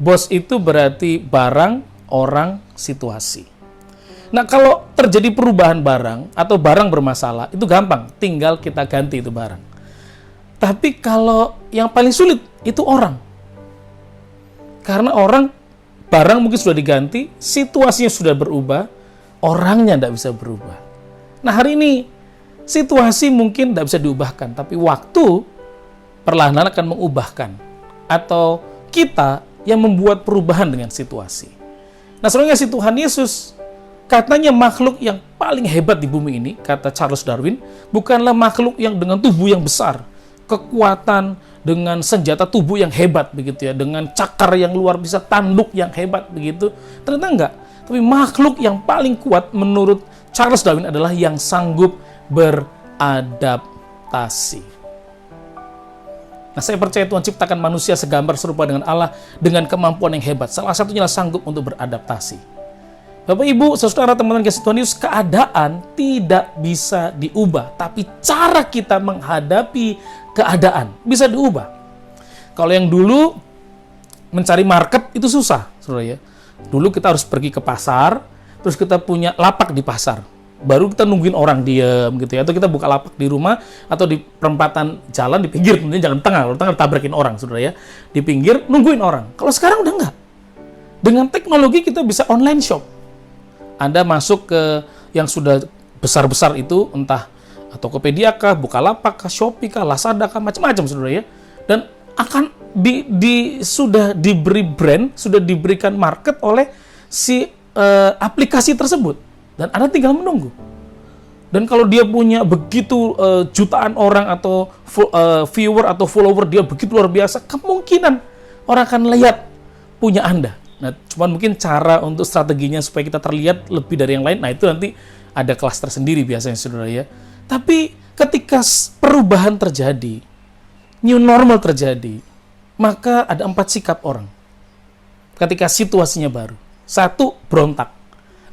Bos itu berarti barang, orang, situasi. Nah, kalau terjadi perubahan barang atau barang bermasalah, itu gampang. Tinggal kita ganti itu barang. Tapi kalau yang paling sulit, itu orang. Karena barang mungkin sudah diganti, situasinya sudah berubah, orangnya tidak bisa berubah. Nah, hari ini situasi mungkin tidak bisa diubahkan, tapi waktu perlahan-lahan akan mengubahkan. Atau kita yang membuat perubahan dengan situasi. Nah, sebenarnya si Tuhan Yesus, katanya makhluk yang paling hebat di bumi ini, kata Charles Darwin, bukanlah makhluk yang dengan tubuh yang besar, kekuatan, dengan senjata tubuh yang hebat, begitu ya, dengan cakar yang luar biasa, tanduk yang hebat, begitu. Ternyata enggak. Tapi makhluk yang paling kuat menurut Charles Darwin adalah yang sanggup beradaptasi. Nah, saya percaya Tuhan ciptakan manusia segambar serupa dengan Allah dengan kemampuan yang hebat. Salah satunya adalah sanggup untuk beradaptasi. Bapak, Ibu, saudara, teman-teman kasih Tuhan Yesus, keadaan tidak bisa diubah, tapi cara kita menghadapi keadaan bisa diubah. Kalau yang dulu mencari market itu susah, saudara ya. Dulu kita harus pergi ke pasar, terus kita punya lapak di pasar. Baru kita nungguin orang diem gitu ya, atau kita buka lapak di rumah atau di perempatan jalan di pinggir, kemudian jangan tengah, kalau tengah tabrakin orang, saudara ya. Di pinggir nungguin orang. Kalau sekarang udah enggak. Dengan teknologi kita bisa online shop. Anda masuk ke yang sudah besar-besar itu, entah Tokopedia kah, Bukalapak kah, Shopee kah, Lazada kah, macam-macam, saudara ya. Dan akan sudah diberi brand, sudah diberikan market oleh si aplikasi tersebut. Dan Anda tinggal menunggu. Dan kalau dia punya begitu jutaan orang atau viewer atau follower dia begitu luar biasa, kemungkinan orang akan lihat punya Anda. Nah, cuman mungkin cara untuk strateginya supaya kita terlihat lebih dari yang lain, nah itu nanti ada kelas tersendiri biasanya, saudara ya. Tapi ketika perubahan terjadi, new normal terjadi, maka ada 4 sikap orang. Ketika situasinya baru. 1, berontak.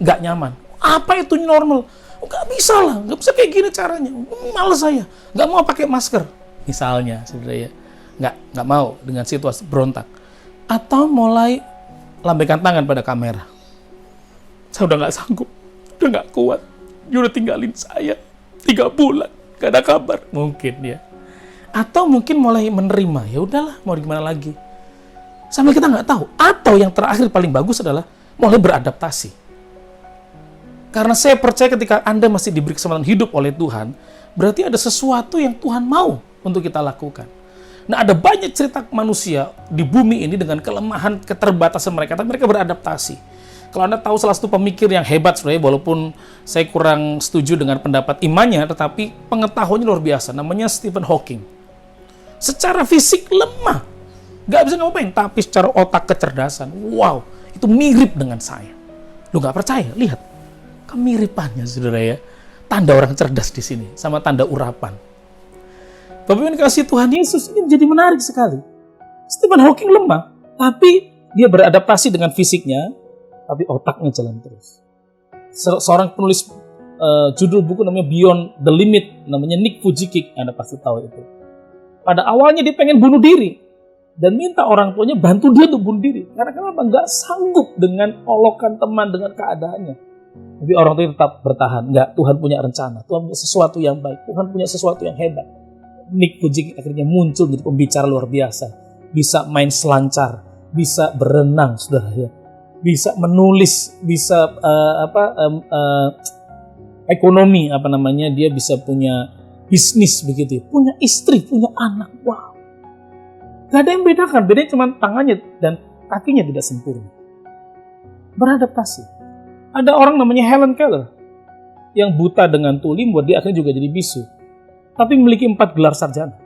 Nggak nyaman. Apa itu new normal? Nggak bisa lah, nggak bisa kayak gini caranya. Males saya, nggak mau pakai masker. Misalnya, saudara ya. Nggak mau dengan situasi berontak. Atau mulai lambaikan tangan pada kamera. Saya udah nggak sanggup, udah nggak kuat. Dia udah tinggalin saya 3 bulan, gak ada kabar. Mungkin ya. Atau mungkin mulai menerima, ya udahlah, mau gimana lagi. Sampai kita nggak tahu. Atau yang terakhir paling bagus adalah mulai beradaptasi. Karena saya percaya ketika Anda masih diberi kesempatan hidup oleh Tuhan, berarti ada sesuatu yang Tuhan mau untuk kita lakukan. Nah, ada banyak cerita manusia di bumi ini dengan kelemahan, keterbatasan mereka, tapi mereka beradaptasi. Kalau Anda tahu salah satu pemikir yang hebat sebenarnya, walaupun saya kurang setuju dengan pendapat imannya, tetapi pengetahuannya luar biasa, namanya Stephen Hawking. Secara fisik lemah, nggak bisa ngapain, tapi secara otak kecerdasan, wow, itu mirip dengan saya. Lu nggak percaya? Lihat, kemiripannya, saudara ya. Tanda orang cerdas di sini, sama tanda urapan. Bapak Ibu yang kasih Tuhan Yesus, ini menjadi menarik sekali. Stephen Hawking lemah, tapi dia beradaptasi dengan fisiknya, tapi otaknya jalan terus. Seorang penulis judul buku namanya Beyond the Limit, namanya Nick Vujicic, Anda pasti tahu itu. Pada awalnya dia pengen bunuh diri, dan minta orang tuanya bantu dia untuk bunuh diri. Karena kenapa? Nggak sanggup dengan olokan teman, dengan keadaannya. Tapi orang tua tetap bertahan. Nggak, Tuhan punya rencana, Tuhan punya sesuatu yang baik, Tuhan punya sesuatu yang hebat. Nick Vujicic akhirnya muncul jadi pembicara luar biasa. Bisa main selancar, bisa berenang, saudara ya. Bisa menulis, bisa ekonomi dia bisa punya bisnis begitu, punya istri, punya anak. Wow, gak ada yang bedakan, bedanya cuma tangannya dan kakinya tidak sempurna. Beradaptasi. Ada orang namanya Helen Keller yang buta dengan tuli, buat dia akhirnya juga jadi bisu, tapi memiliki 4 gelar sarjana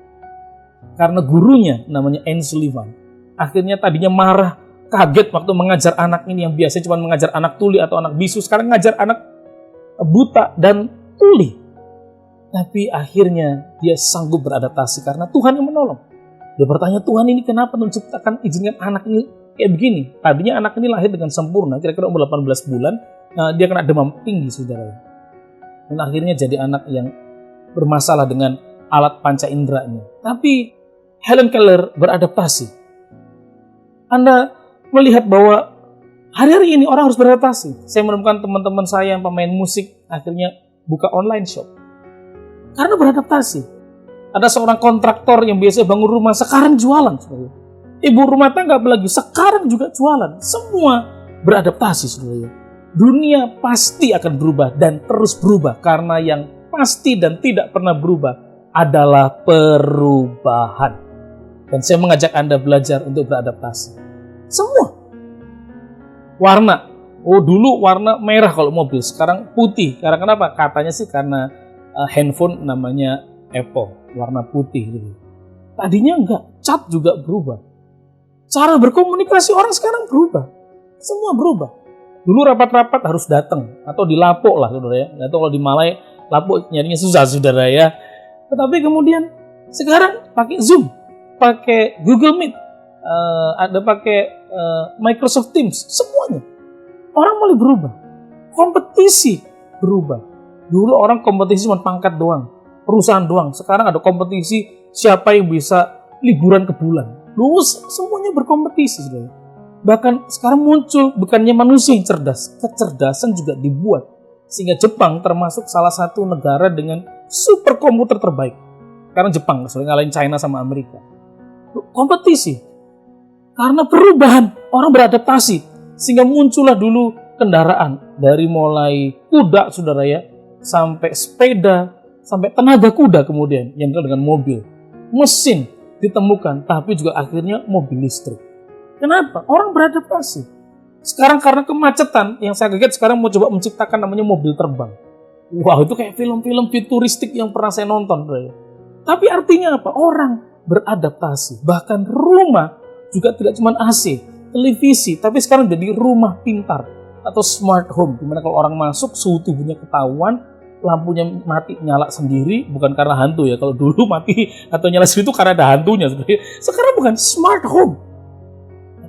karena gurunya namanya Anne Sullivan. Akhirnya tadinya marah, kaget waktu mengajar anak ini yang biasanya cuma mengajar anak tuli atau anak bisu, sekarang ngajar anak buta dan tuli. Tapi akhirnya dia sanggup beradaptasi karena Tuhan yang menolong. Dia bertanya, Tuhan ini kenapa menciptakan izinkan anak ini kayak begini? Tadinya anak ini lahir dengan sempurna, kira-kira umur 18 bulan, dia kena demam tinggi, saudara. Dan akhirnya jadi anak yang bermasalah dengan alat panca inderanya. Tapi Helen Keller beradaptasi. Anda melihat bahwa hari-hari ini orang harus beradaptasi. Saya menemukan teman-teman saya yang pemain musik akhirnya buka online shop. Karena beradaptasi. Ada seorang kontraktor yang biasa bangun rumah, sekarang jualan. Saudara. Ibu rumah tangga apalagi, sekarang juga jualan. Semua beradaptasi. Saudara. Dunia pasti akan berubah dan terus berubah. Karena yang pasti dan tidak pernah berubah adalah perubahan. Dan saya mengajak Anda belajar untuk beradaptasi. Semua. Warna. Oh, dulu warna merah kalau mobil, sekarang putih. Karena kenapa? Katanya sih karena handphone namanya Apple, warna putih gitu. Tadinya enggak, cat juga berubah. Cara berkomunikasi orang sekarang berubah. Semua berubah. Dulu rapat-rapat harus datang atau dilapuk lah, saudara ya. Atau kalau di Malay lapuk nyarinya susah, saudara ya. Tetapi kemudian sekarang pakai Zoom, pakai Google Meet, ada pakai Microsoft Teams, semuanya. Orang mulai berubah. Kompetisi berubah. Dulu orang kompetisi cuma pangkat doang, perusahaan doang. Sekarang ada kompetisi siapa yang bisa liburan ke bulan. Dulu semuanya berkompetisi. Saudara. Bahkan sekarang muncul bukannya manusia yang cerdas, kecerdasan juga dibuat. Sehingga Jepang termasuk salah satu negara dengan superkomputer terbaik. Karena Jepang soalnya ngalahin China sama Amerika. Kompetisi. Karena perubahan, orang beradaptasi. Sehingga muncullah dulu kendaraan. Dari mulai kuda, saudara ya, sampai sepeda, sampai tenaga kuda kemudian yang dikenal dengan mobil. Mesin ditemukan, tapi juga akhirnya mobil listrik. Kenapa? Orang beradaptasi. Sekarang karena kemacetan, yang saya kaget sekarang mau coba menciptakan namanya mobil terbang. Wow, itu kayak film-film futuristik yang pernah saya nonton. Tapi artinya apa? Orang beradaptasi. Bahkan rumah juga tidak cuma AC, televisi, tapi sekarang jadi rumah pintar atau smart home, dimana kalau orang masuk suhu tubuhnya ketahuan, lampunya mati nyala sendiri, bukan karena hantu ya. Kalau dulu mati atau nyala sendiri itu karena ada hantunya. Sekarang bukan, smart home.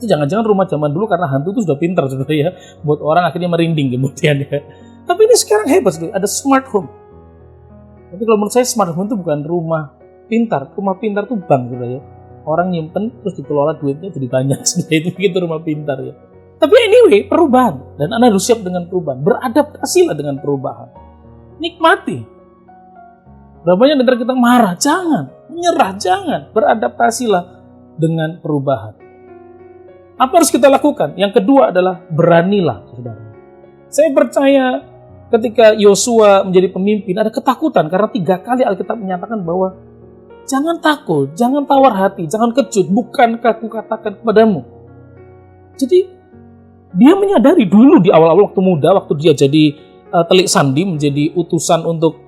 Itu jangan-jangan rumah zaman dulu karena hantu itu sudah pintar ya, buat orang akhirnya merinding kemudian ya. Tapi ini sekarang hebat, ada smart home. Tapi kalau menurut saya smart home itu bukan rumah pintar. Rumah pintar itu bank ya. Orang nyimpen terus dikelola duitnya jadi banyak. Itu begitu rumah pintar ya. Tapi anyway, perubahan. Dan Anda harus siap dengan perubahan. Beradaptasilah dengan perubahan. Nikmati. Berapa banyak antara kita marah? Jangan. Menyerah? Jangan. Beradaptasilah dengan perubahan. Apa harus kita lakukan? Yang kedua adalah beranilah, saudara. Saya percaya ketika Yosua menjadi pemimpin, ada ketakutan. Karena 3 kali Alkitab menyatakan bahwa jangan takut, jangan tawar hati, jangan kecut. Bukankah aku katakan kepadamu? Jadi, dia menyadari dulu di awal-awal waktu muda, waktu dia jadi telik sandi, menjadi utusan untuk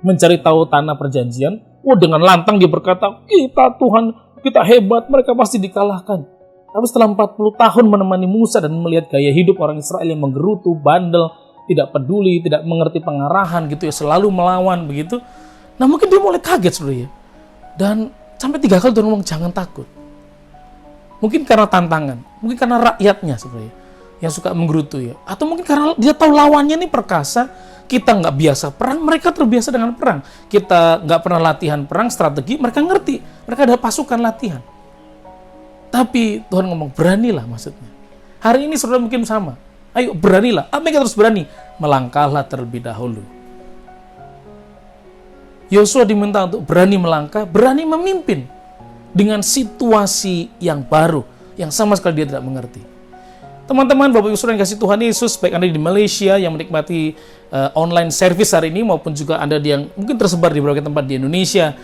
mencari tahu tanah perjanjian. Dengan lantang dia berkata, kita Tuhan, kita hebat, mereka pasti dikalahkan. Tapi setelah 40 tahun menemani Musa dan melihat gaya hidup orang Israel yang menggerutu, bandel, tidak peduli, tidak mengerti pengarahan gitu ya, selalu melawan begitu. Nah mungkin dia mulai kaget sebenarnya. Dan sampai 3 kali Tuhan ngomong jangan takut. Mungkin karena tantangan, mungkin karena rakyatnya sebenarnya yang suka menggerutu ya. Atau mungkin karena dia tahu lawannya ini perkasa, kita nggak biasa perang, mereka terbiasa dengan perang. Kita nggak pernah latihan perang, strategi, mereka ngerti. Mereka ada pasukan latihan. Tapi Tuhan ngomong, beranilah maksudnya. Hari ini saudara mungkin sama. Ayo beranilah. Apa yang kita harus berani? Melangkahlah terlebih dahulu. Yosua diminta untuk berani melangkah, berani memimpin dengan situasi yang baru, yang sama sekali dia tidak mengerti. Teman-teman, Bapak Ibu Saudara yang kasih Tuhan Yesus, baik Anda di Malaysia yang menikmati online service hari ini, maupun juga Anda yang mungkin tersebar di berbagai tempat di Indonesia,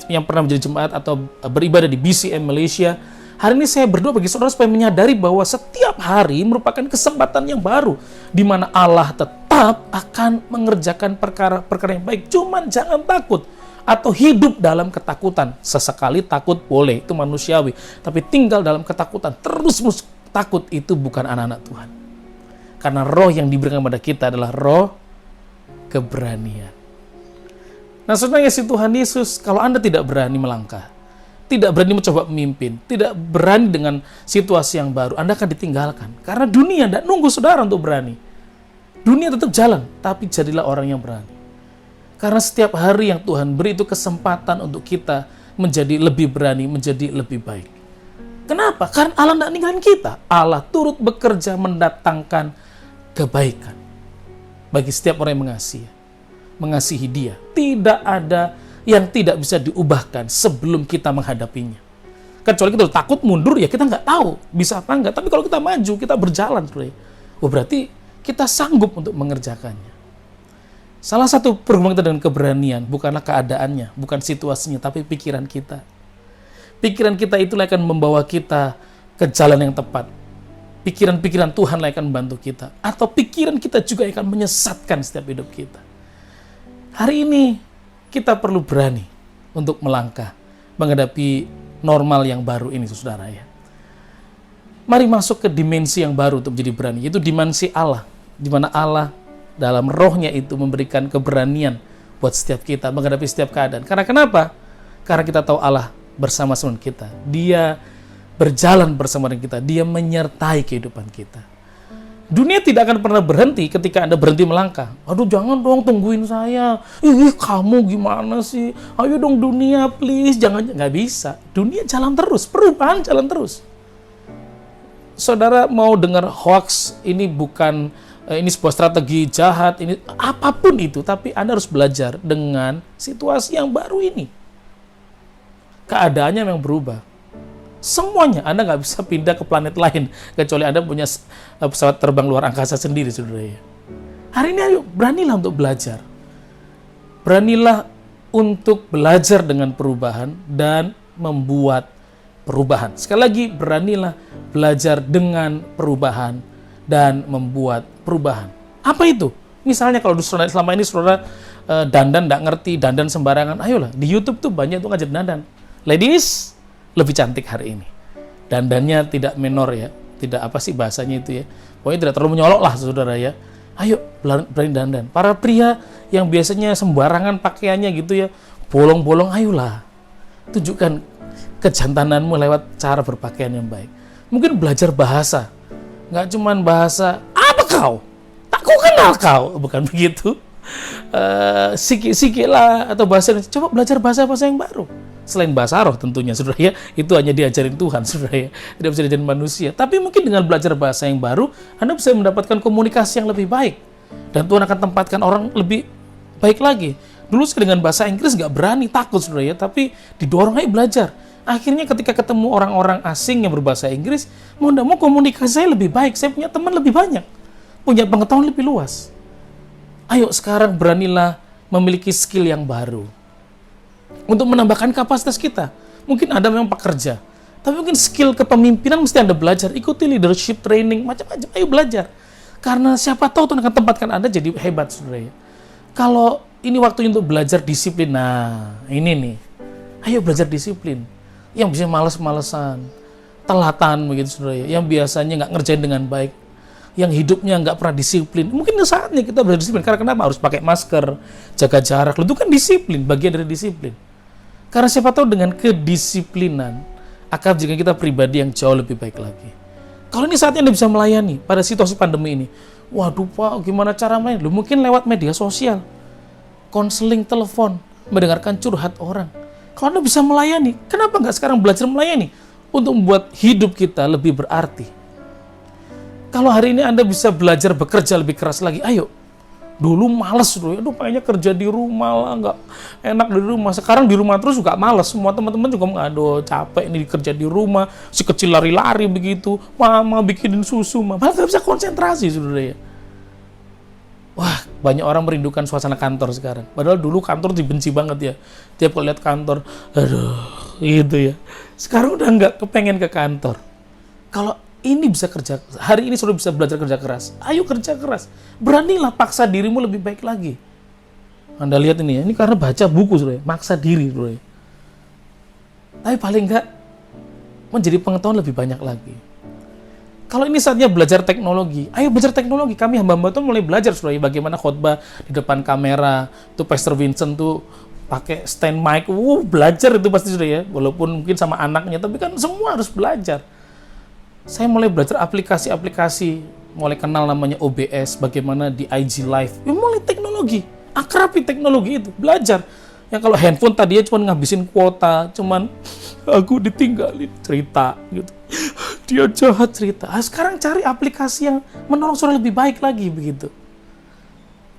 yang pernah menjadi jemaat atau beribadah di BCM Malaysia. Hari ini saya berdoa bagi saudara supaya menyadari bahwa setiap hari merupakan kesempatan yang baru, di mana Allah tetap akan mengerjakan perkara-perkara yang baik. Cuman jangan takut atau hidup dalam ketakutan. Sesekali takut boleh, itu manusiawi. Tapi tinggal dalam ketakutan, terus takut, itu bukan anak-anak Tuhan. Karena roh yang diberikan kepada kita adalah roh keberanian. Nah, saudara yang kasih Tuhan Yesus, kalau Anda tidak berani melangkah, tidak berani mencoba memimpin, tidak berani dengan situasi yang baru, Anda akan ditinggalkan. Karena dunia tidak nunggu saudara untuk berani. Dunia tetap jalan, tapi jadilah orang yang berani. Karena setiap hari yang Tuhan beri itu kesempatan untuk kita menjadi lebih berani, menjadi lebih baik. Kenapa? Karena Allah tidak ninggalin kita. Allah turut bekerja mendatangkan kebaikan bagi setiap orang yang mengasihi Dia. Tidak ada yang tidak bisa diubahkan sebelum kita menghadapinya. Kecuali kita takut mundur, ya kita nggak tahu bisa apa enggak. Tapi kalau kita maju, kita berjalan, berarti kita sanggup untuk mengerjakannya. Salah satu perhubungan kita dengan keberanian bukanlah keadaannya, bukan situasinya, tapi pikiran kita. Pikiran kita itulah akan membawa kita ke jalan yang tepat. Pikiran-pikiran Tuhan lah akan membantu kita. Atau pikiran kita juga akan menyesatkan setiap hidup kita. Hari ini kita perlu berani untuk melangkah menghadapi normal yang baru ini, saudara ya. Mari masuk ke dimensi yang baru untuk menjadi berani, yaitu dimensi Allah, di mana Allah dalam rohnya itu memberikan keberanian buat setiap kita menghadapi setiap keadaan. Karena kenapa? Karena kita tahu Allah bersama-sama kita. Dia berjalan bersama dengan kita. Dia menyertai kehidupan kita. Dunia tidak akan pernah berhenti ketika Anda berhenti melangkah. Aduh, jangan dong tungguin saya. Kamu gimana sih? Ayo dong dunia, please. Jangan, nggak bisa. Dunia jalan terus, perubahan jalan terus. Saudara mau dengar hoax, ini bukan, ini sebuah strategi jahat, ini apapun itu. Tapi Anda harus belajar dengan situasi yang baru ini. Keadaannya memang berubah. Semuanya, Anda nggak bisa pindah ke planet lain kecuali Anda punya pesawat terbang luar angkasa sendiri, saudara ya. Hari ini ayo beranilah untuk belajar. Beranilah untuk belajar dengan perubahan dan membuat perubahan. Sekali lagi, beranilah belajar dengan perubahan dan membuat perubahan. Apa itu? Misalnya kalau selama ini saudara dandan nggak ngerti, dandan sembarangan, ayolah di YouTube tuh banyak tuh ngajar dandan. Ladies, lebih cantik hari ini. Dandannya tidak menor ya. Tidak apa sih bahasanya itu ya. Pokoknya tidak terlalu menyolok lah saudara ya. Ayo berani dandan. Para pria yang biasanya sembarangan pakaiannya gitu ya. Bolong-bolong, ayolah. Tunjukkan kejantananmu lewat cara berpakaian yang baik. Mungkin belajar bahasa. Nggak cuman bahasa, apa kau? Tak ku kenal kau. Bukan begitu. Sikit-sikit lah. Atau bahasa, coba belajar bahasa-bahasa yang baru. Selain bahasa roh tentunya, saudara ya, itu hanya diajarin Tuhan, saudara ya, tidak bisa diajarin manusia. Tapi mungkin dengan belajar bahasa yang baru, Anda bisa mendapatkan komunikasi yang lebih baik. Dan Tuhan akan tempatkan orang lebih baik lagi. Dulu dengan bahasa Inggris nggak berani, takut, saudara ya, tapi didorong aja belajar. Akhirnya ketika ketemu orang-orang asing yang berbahasa Inggris, mau nggak mau komunikasi saya lebih baik, saya punya teman lebih banyak, punya pengetahuan lebih luas. Ayo sekarang beranilah memiliki skill yang baru. Untuk menambahkan kapasitas kita. Mungkin Anda memang pekerja, tapi mungkin skill kepemimpinan mesti Anda belajar. Ikuti leadership training, macam-macam. Ayo belajar. Karena siapa tahu Tuhan akan tempatkan Anda jadi hebat, saudara ya. Kalau ini waktunya untuk belajar disiplin, nah ini nih. Ayo belajar disiplin. Yang bisa males-malesan, telatan begitu, saudara ya. Yang biasanya nggak ngerjain dengan baik. Yang hidupnya nggak pernah disiplin. Mungkin saatnya kita belajar disiplin. Karena kenapa? Harus pakai masker, jaga jarak. Itu kan disiplin, bagian dari disiplin. Karena siapa tahu dengan kedisiplinan akan menjadikan kita pribadi yang jauh lebih baik lagi. Kalau ini saatnya Anda bisa melayani pada situasi pandemi ini. Waduh Pak, gimana cara melayani? Lu mungkin lewat media sosial, konseling, telepon, mendengarkan curhat orang. Kalau Anda bisa melayani, kenapa nggak sekarang belajar melayani? Untuk membuat hidup kita lebih berarti. Kalau hari ini Anda bisa belajar bekerja lebih keras lagi, ayo. Dulu males dulu, aduh pengennya kerja di rumah lah, nggak enak di rumah. Sekarang di rumah terus juga males. Semua teman-teman juga aduh capek nih kerja di rumah. Si kecil lari-lari begitu, mama bikinin susu, mama malah nggak bisa konsentrasi saudara ya. Wah, banyak orang merindukan suasana kantor sekarang. Padahal dulu kantor dibenci banget ya. Tiap kali lihat kantor, aduh gitu ya. Sekarang udah nggak kepengen ke kantor. Kalau ini bisa kerja, hari ini sudah bisa belajar kerja keras. Ayo kerja keras. Beranilah paksa dirimu lebih baik lagi. Anda lihat ini ya, ini karena baca buku sudah, maksa diri sudah. Tapi paling enggak menjadi pengetahuan lebih banyak lagi. Kalau ini saatnya belajar teknologi, ayo belajar teknologi. Kami hamba-hamba tuh mulai belajar sudah bagaimana khotbah di depan kamera. Tuh Pastor Vincent tuh pakai stand mic, belajar itu pasti sudah ya. Walaupun mungkin sama anaknya, tapi kan semua harus belajar. Saya mulai belajar aplikasi-aplikasi, mulai kenal namanya OBS, bagaimana di IG Live. Ya mulai teknologi, akrabi teknologi itu, belajar. Yang kalau handphone tadinya cuma ngabisin kuota, cuman aku ditinggalin cerita gitu. Dia jahat cerita. Sekarang cari aplikasi yang menolong saudara lebih baik lagi begitu.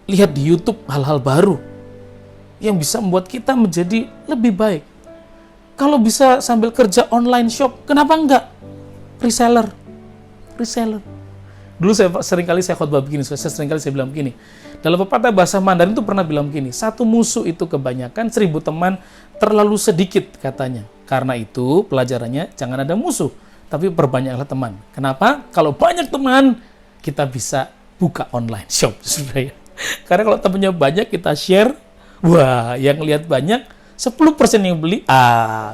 Lihat di YouTube hal-hal baru yang bisa membuat kita menjadi lebih baik. Kalau bisa sambil kerja online shop, kenapa enggak? Reseller. Dulu seringkali saya khotbah begini, seringkali saya bilang begini. Dalam pepatah bahasa Mandarin itu pernah bilang begini, 1 musuh itu kebanyakan, 1000 teman terlalu sedikit katanya. Karena itu pelajarannya jangan ada musuh, tapi perbanyaklah teman. Kenapa? Kalau banyak teman, kita bisa buka online shop. Sudah ya. Karena kalau temannya banyak, kita share, wah yang lihat banyak, 10% yang beli,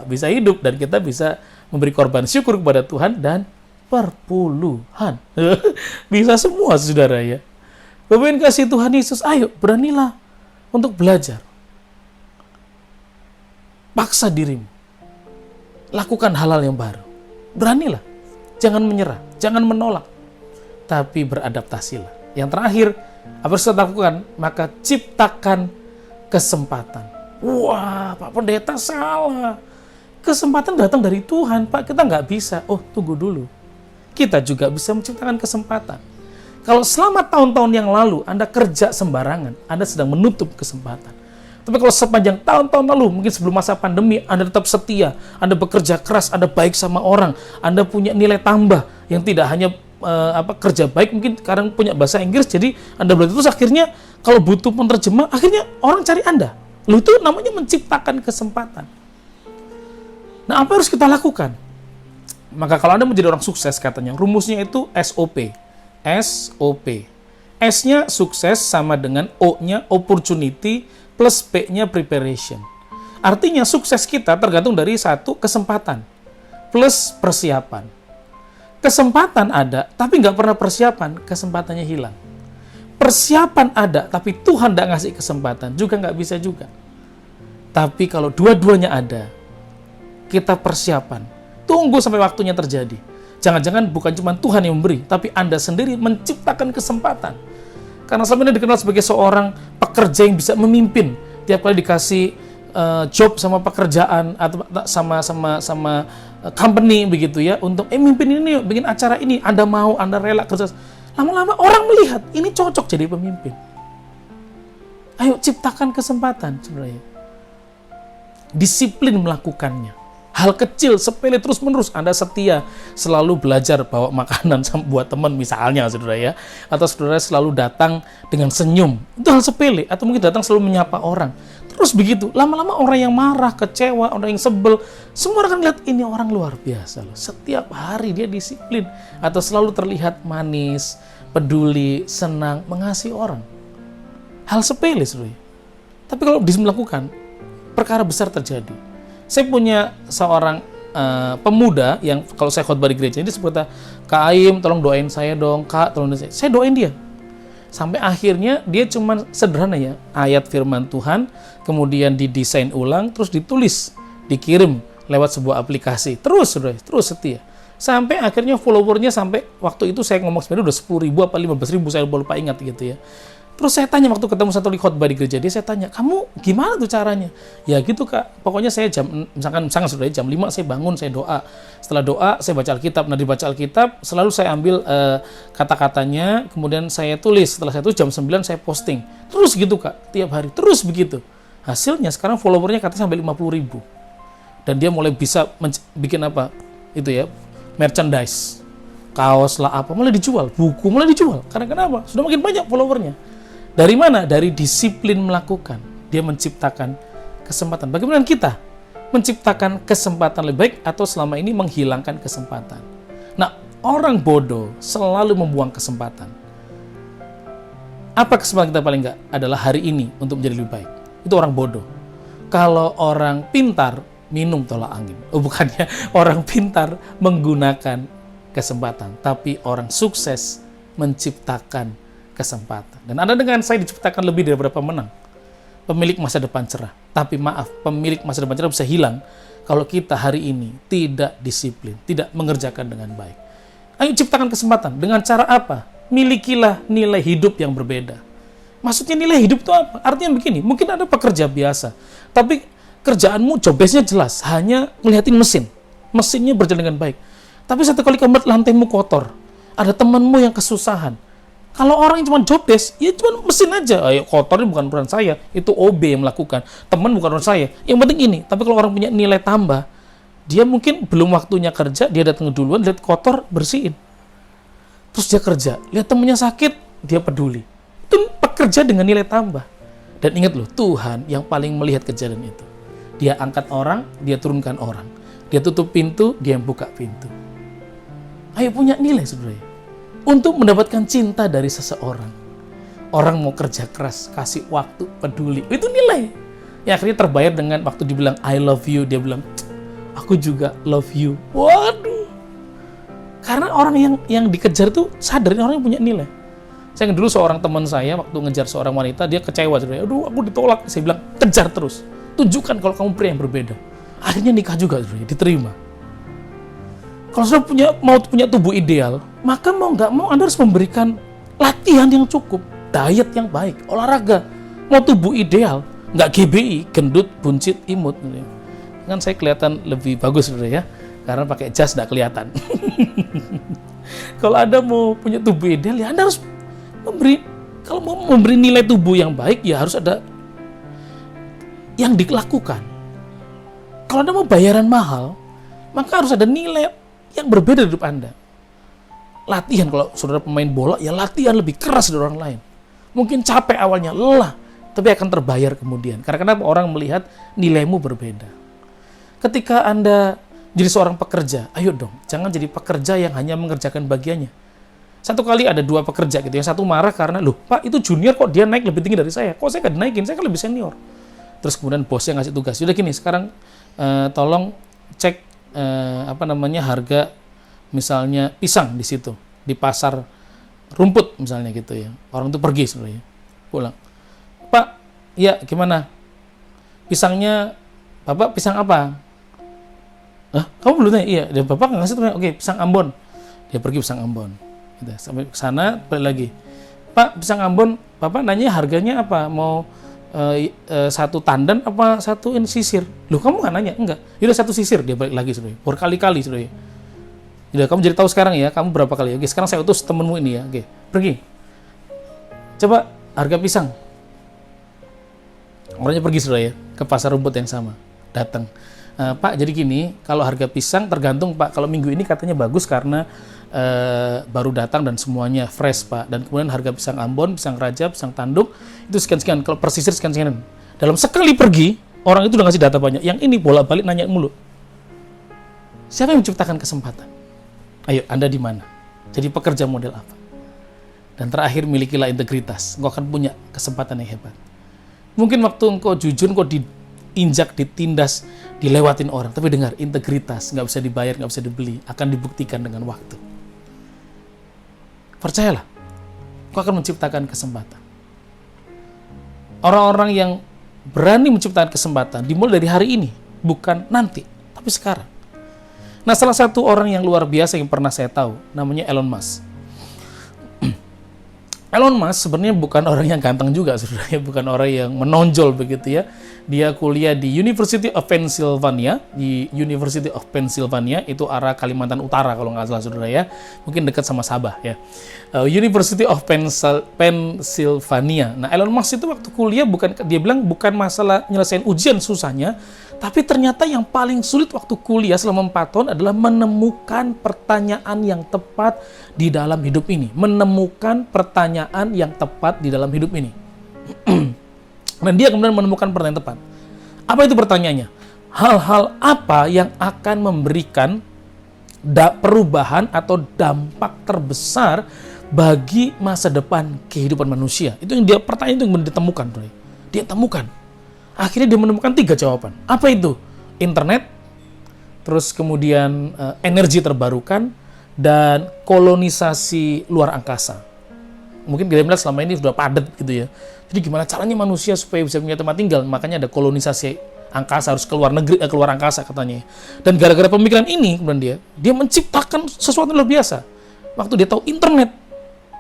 bisa hidup dan kita bisa memberi korban syukur kepada Tuhan dan perpuluhan. Bisa semua saudara ya. Bapak yang kasih Tuhan Yesus, ayo beranilah untuk belajar. Paksa dirimu. Lakukan hal-hal yang baru. Beranilah. Jangan menyerah, jangan menolak. Tapi beradaptasilah. Yang terakhir, apa yang harus kita lakukan? Maka ciptakan kesempatan. Wah, Pak Pendeta salah. Kesempatan datang dari Tuhan, Pak. Kita nggak bisa. Oh, tunggu dulu. Kita juga bisa menciptakan kesempatan. Kalau selama tahun-tahun yang lalu Anda kerja sembarangan, Anda sedang menutup kesempatan. Tapi kalau sepanjang tahun-tahun lalu, mungkin sebelum masa pandemi, Anda tetap setia, Anda bekerja keras, Anda baik sama orang, Anda punya nilai tambah yang tidak hanya kerja baik, mungkin sekarang punya bahasa Inggris, jadi Anda belajar terus, akhirnya kalau butuh penerjemah, akhirnya orang cari Anda. Lalu itu namanya menciptakan kesempatan. Nah, apa harus kita lakukan? Maka kalau Anda menjadi orang sukses katanya, rumusnya itu SOP. SOP. S-nya sukses sama dengan O-nya opportunity plus P-nya preparation. Artinya sukses kita tergantung dari 1 kesempatan plus persiapan. Kesempatan ada, tapi nggak pernah persiapan, kesempatannya hilang. Persiapan ada, tapi Tuhan nggak ngasih kesempatan, juga nggak bisa juga. Tapi kalau dua-duanya ada, kita persiapan, tunggu sampai waktunya terjadi. Jangan-jangan bukan cuma Tuhan yang memberi, tapi Anda sendiri menciptakan kesempatan. Karena selama ini dikenal sebagai seorang pekerja yang bisa memimpin. Tiap kali dikasih job sama pekerjaan atau sama company begitu ya, untuk mimpin ini, bikin acara ini, Anda mau, Anda rela kerja. Lama-lama orang melihat ini cocok jadi pemimpin. Ayo ciptakan kesempatan sebenarnya. Disiplin melakukannya. Hal kecil, sepele terus-menerus, Anda setia selalu belajar bawa makanan buat teman misalnya, saudara ya. Atau saudara selalu datang dengan senyum. Itu hal sepele. Atau mungkin datang selalu menyapa orang. Terus begitu, lama-lama orang yang marah, kecewa, orang yang sebel, semua akan lihat ini orang luar biasa loh. Setiap hari dia disiplin. Atau selalu terlihat manis, peduli, senang, mengasihi orang. Hal sepele, saudara. Tapi kalau melakukan, perkara besar terjadi. Saya punya seorang pemuda yang kalau saya khotbah di gereja ini seperti Kak Aim, tolong doain saya dong, Kak, tolong doain saya. Saya doain dia. Sampai akhirnya dia cuma sederhana ya, ayat firman Tuhan, kemudian didesain ulang, terus ditulis, dikirim lewat sebuah aplikasi. Terus setia. Sampai akhirnya followernya sampai waktu itu saya ngomong sebenarnya udah 10.000 apa 15.000, saya lupa ingat gitu ya. Terus saya tanya waktu ketemu satu khotbah di gereja dia, saya tanya, kamu gimana tuh caranya? Ya gitu Kak, pokoknya saya misalkan sudah jam 5 saya bangun, saya doa. Setelah doa, saya baca Alkitab. Nah, dibaca Alkitab, selalu saya ambil kata-katanya, kemudian saya tulis. Setelah saya tulis, jam 9 saya posting. Terus gitu Kak, tiap hari, terus begitu. Hasilnya sekarang followernya katanya sampai 50.000. Dan dia mulai bisa bikin apa? Itu ya, merchandise. Kaos lah apa, mulai dijual. Buku mulai dijual. Karena kenapa? Sudah makin banyak followernya. Dari mana? Dari disiplin melakukan. Dia menciptakan kesempatan. Bagaimana kita? Menciptakan kesempatan lebih baik atau selama ini menghilangkan kesempatan. Nah, orang bodoh selalu membuang kesempatan. Apa kesempatan kita paling enggak? Adalah hari ini untuk menjadi lebih baik. Itu orang bodoh. Kalau orang pintar, minum tolak angin. Oh, bukannya orang pintar menggunakan kesempatan. Tapi orang sukses menciptakan kesempatan. Dan Anda dengan saya diciptakan lebih daripada pemenang. Pemilik masa depan cerah. Tapi maaf, pemilik masa depan cerah bisa hilang kalau kita hari ini tidak disiplin, tidak mengerjakan dengan baik. Ayo ciptakan kesempatan. Dengan cara apa? Milikilah nilai hidup yang berbeda. Maksudnya nilai hidup itu apa? Artinya begini, mungkin ada pekerja biasa, tapi kerjaanmu job desk-nya jelas, hanya ngeliatin mesin. Mesinnya berjalan dengan baik. Tapi satu kali kamu lantaimu kotor, ada temanmu yang kesusahan. Kalau orang yang cuma job desk, ya cuma mesin aja. Ayo, kotor ini bukan urusan saya, itu OB yang melakukan. Teman bukan urusan saya. Yang penting ini. Tapi kalau orang punya nilai tambah, dia mungkin belum waktunya kerja, dia datang duluan, lihat kotor, bersihin. Terus dia kerja, lihat temennya sakit, dia peduli. Itu pekerja dengan nilai tambah. Dan ingat loh, Tuhan yang paling melihat kejadian itu. Dia angkat orang, dia turunkan orang. Dia tutup pintu, dia yang buka pintu. Ayo punya nilai sebenarnya. Untuk mendapatkan cinta dari seseorang. Orang mau kerja keras, kasih waktu, peduli. Itu nilai. Ya akhirnya terbayar dengan waktu dibilang I love you, dia bilang aku juga love you. Waduh. Karena orang yang dikejar itu sadar orang yang punya nilai. Saya dulu seorang teman saya waktu ngejar seorang wanita, dia kecewa. Aduh, aku ditolak. Saya bilang, kejar terus. Tunjukkan kalau kamu pria yang berbeda. Akhirnya nikah juga, diterima. Kalau sudah mau punya tubuh ideal, maka mau nggak mau Anda harus memberikan latihan yang cukup, diet yang baik, olahraga. Mau tubuh ideal, nggak GBI, gendut, buncit, imut. Kan saya kelihatan lebih bagus ya, karena pakai jas nggak kelihatan. Kalau Anda mau punya tubuh ideal, ya Anda harus kalau mau memberi nilai tubuh yang baik, ya harus ada yang dilakukan. Kalau Anda mau bayaran mahal, maka harus ada nilai yang berbeda dari hidup Anda. Latihan, kalau saudara pemain bola, ya latihan lebih keras dari orang lain. Mungkin capek awalnya, lelah, tapi akan terbayar kemudian. Karena kenapa? Orang melihat nilaimu berbeda. Ketika Anda jadi seorang pekerja, ayo dong, jangan jadi pekerja yang hanya mengerjakan bagiannya. Satu kali ada dua pekerja gitu, yang satu marah karena, loh Pak, itu junior kok dia naik lebih tinggi dari saya, kok saya nggak dinaikin, saya kan lebih senior. Terus kemudian bosnya ngasih tugas, udah gini, sekarang tolong cek harga misalnya pisang di situ, di pasar rumput misalnya gitu ya. Orang itu pergi sebenarnya, pulang. Pak, ya gimana? Pisangnya, Bapak pisang apa? Hah? Kamu belum tanya? Iya, dia Bapak ngasih tuh, oke, pisang Ambon. Dia pergi pisang Ambon. Gitu. Sampai ke sana, balik lagi. Pak, pisang Ambon, Bapak nanya harganya apa? Mau satu tandan apa satu sisir? Loh, kamu nggak nanya? Enggak. Yaudah satu sisir, dia balik lagi sebenarnya. Berkali-kali sebenarnya. Yaudah, kamu jadi tahu sekarang ya, kamu berapa kali? Oke, sekarang saya utus temenmu ini ya. Oke, pergi. Coba harga pisang. Orangnya pergi sudah ya, ke pasar rumput yang sama. Datang. Pak, jadi gini, kalau harga pisang tergantung Pak. Kalau minggu ini katanya bagus karena baru datang dan semuanya fresh Pak. Dan kemudian harga pisang Ambon, pisang Raja, pisang Tanduk itu sekian-sekian. Kalau persisir sekian-sekian. Dalam sekali pergi, orang itu udah ngasih data banyak. Yang ini bolak-balik nanya mulu. Siapa yang menciptakan kesempatan? Ayo, Anda di mana? Jadi pekerja model apa? Dan terakhir, milikilah integritas. Engkau akan punya kesempatan yang hebat. Mungkin waktu engkau jujur, engkau diinjak, ditindas, dilewatin orang. Tapi dengar, integritas nggak bisa dibayar, nggak bisa dibeli. Akan dibuktikan dengan waktu. Percayalah, engkau akan menciptakan kesempatan. Orang-orang yang berani menciptakan kesempatan dimulai dari hari ini, bukan nanti, tapi sekarang. Nah, salah satu orang yang luar biasa yang pernah saya tahu, namanya Elon Musk. Elon Musk sebenarnya bukan orang yang ganteng juga sebenarnya, bukan orang yang menonjol begitu ya. Dia kuliah di University of Pennsylvania, itu arah Kalimantan Utara kalau nggak salah saudara ya. Mungkin dekat sama Sabah ya. University of Pennsylvania. Nah, Elon Musk itu waktu kuliah dia bilang bukan masalah nyelesain ujian susahnya, tapi ternyata yang paling sulit waktu kuliah selama 4 tahun adalah menemukan pertanyaan yang tepat di dalam hidup ini. Menemukan pertanyaan yang tepat di dalam hidup ini. Dan dia kemudian menemukan pertanyaan tepat. Apa itu pertanyaannya? Hal-hal apa yang akan memberikan perubahan atau dampak terbesar bagi masa depan kehidupan manusia? Itu yang pertanyaan itu yang ditemukan. Dia temukan. Akhirnya dia menemukan 3 jawaban. Apa itu? Internet, terus kemudian energi terbarukan, dan kolonisasi luar angkasa. Mungkin kita bilang selama ini sudah padat gitu ya. Jadi gimana caranya manusia supaya bisa punya tempat tinggal? Makanya ada kolonisasi angkasa, harus keluar negeri, keluar angkasa katanya. Dan gara-gara pemikiran ini kemudian dia menciptakan sesuatu yang luar biasa. Waktu dia tahu internet,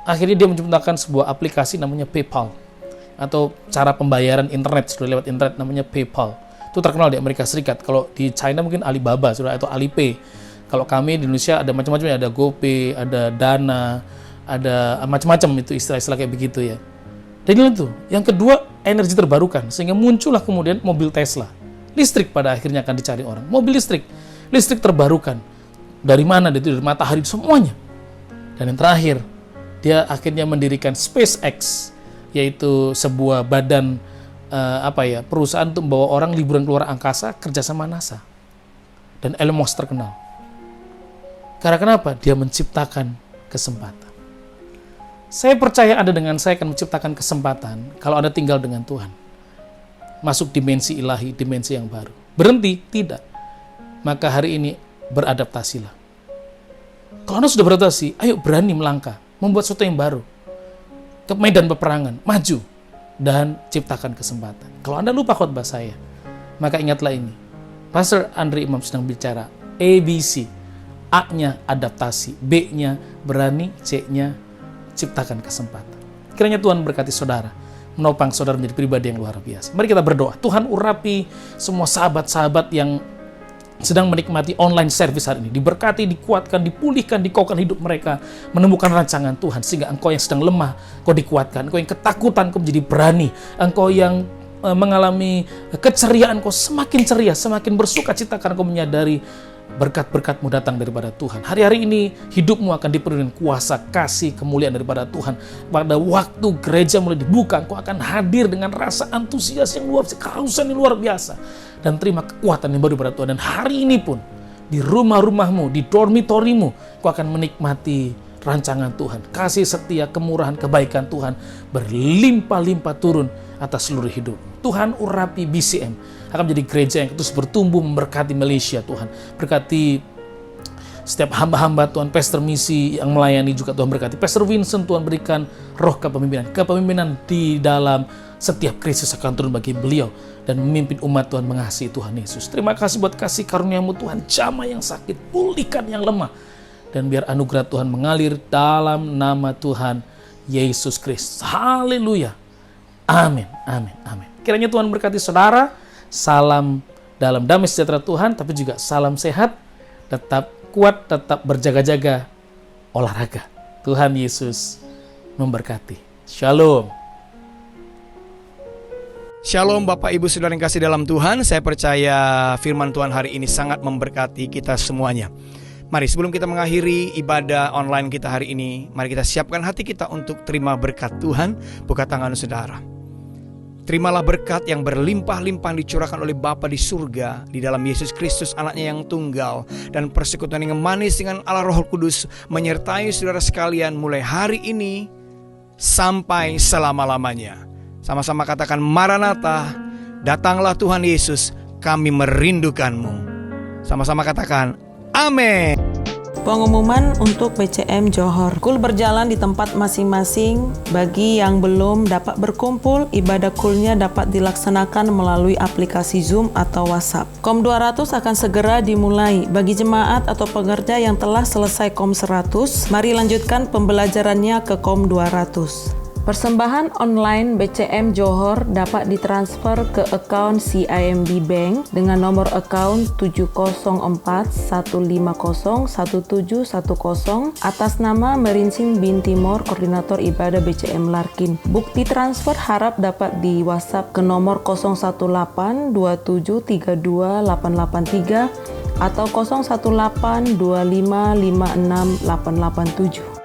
akhirnya dia menciptakan sebuah aplikasi namanya PayPal, atau cara pembayaran internet sudah lewat internet namanya PayPal. Itu terkenal di Amerika Serikat. Kalau di China mungkin Alibaba sudah, atau Alipay. Kalau kami di Indonesia ada macam-macam, ada GoPay, ada Dana, ada macam-macam itu istilah-istilah kayak begitu ya. Dan itu yang kedua, energi terbarukan, sehingga muncullah kemudian mobil Tesla. Listrik pada akhirnya akan dicari orang. Mobil listrik terbarukan. Dari mana? Dari matahari, semuanya. Dan yang terakhir, dia akhirnya mendirikan SpaceX, yaitu sebuah badan perusahaan untuk membawa orang liburan keluar angkasa kerjasama NASA. Dan Elon Musk terkenal. Karena kenapa? Dia menciptakan kesempatan. Saya percaya Anda dengan saya akan menciptakan kesempatan kalau Anda tinggal dengan Tuhan. Masuk dimensi ilahi, dimensi yang baru. Berhenti? Tidak. Maka hari ini beradaptasilah. Kalau Anda sudah beradaptasi, ayo berani melangkah, membuat sesuatu yang baru. Ke medan peperangan, maju, dan ciptakan kesempatan. Kalau Anda lupa khotbah saya, maka ingatlah ini. Pastor Andri Imam sedang bicara ABC. A-nya adaptasi, B-nya berani, C-nya ciptakan kesempatan. Kiranya Tuhan berkati saudara, menopang saudara menjadi pribadi yang luar biasa. Mari kita berdoa. Tuhan, urapi semua sahabat-sahabat yang sedang menikmati online service hari ini. Diberkati, dikuatkan, dipulihkan, dikokohkan hidup mereka, menemukan rancangan Tuhan, sehingga engkau yang sedang lemah, kau dikuatkan. Engkau yang ketakutan, kau menjadi berani. Engkau yang mengalami keceriaan, kau semakin ceria, semakin bersuka cita karena kau menyadari berkat-berkat-Mu datang daripada Tuhan. Hari-hari ini hidupmu akan dipenuhi dengan kuasa, kasih, kemuliaan daripada Tuhan. Pada waktu gereja mulai dibuka, engkau akan hadir dengan rasa antusias yang luar biasa, kehausan yang luar biasa, dan terima kekuatan yang baru daripada Tuhan. Dan hari ini pun di rumah-rumahmu, di dormitorimu, engkau akan menikmati rancangan Tuhan. Kasih setia, kemurahan, kebaikan Tuhan berlimpah-limpah turun atas seluruh hidup. Tuhan, urapi BCM akan menjadi gereja yang terus bertumbuh, memberkati Malaysia Tuhan. Berkati setiap hamba-hamba Tuhan, pastor misi yang melayani juga Tuhan berkati. Pastor Vincent, Tuhan berikan roh kepemimpinan di dalam setiap krisis akan turun bagi beliau dan memimpin umat Tuhan mengasihi Tuhan Yesus. Terima kasih buat kasih karunia-Mu Tuhan, jamah yang sakit, pulihkan yang lemah, dan biar anugerah Tuhan mengalir dalam nama Tuhan Yesus Kristus. Haleluya. Amin, amin, amin. Kiranya Tuhan berkati saudara. Salam dalam damai sejahtera Tuhan, tapi juga salam sehat, tetap kuat, tetap berjaga-jaga, olahraga. Tuhan Yesus memberkati. Shalom. Shalom Bapak Ibu Saudara yang kasih dalam Tuhan. Saya percaya firman Tuhan hari ini sangat memberkati kita semuanya. Mari sebelum kita mengakhiri ibadah online kita hari ini, mari kita siapkan hati kita untuk terima berkat Tuhan. Buka tangan saudara. Terimalah berkat yang berlimpah-limpah dicurahkan oleh Bapa di surga, di dalam Yesus Kristus anaknya yang tunggal, dan persekutuan yang manis dengan Allah Roh Kudus menyertai saudara sekalian mulai hari ini sampai selama-lamanya. Sama-sama katakan Maranatha, datanglah Tuhan Yesus, kami merindukanmu. Sama-sama katakan amin. Pengumuman untuk PCM Johor. Kul berjalan di tempat masing-masing. Bagi yang belum dapat berkumpul, ibadah kulnya dapat dilaksanakan melalui aplikasi Zoom atau WhatsApp. KOM 200 akan segera dimulai. Bagi jemaat atau pekerja yang telah selesai KOM 100, mari lanjutkan pembelajarannya ke KOM 200. Persembahan online BCM Johor dapat ditransfer ke akaun CIMB Bank dengan nomor akaun 704-150-1710 atas nama Merincing bin Timor, Koordinator Ibadah BCM Larkin. Bukti transfer harap dapat di WhatsApp ke nomor 018-2732-883 atau 018-2556-887.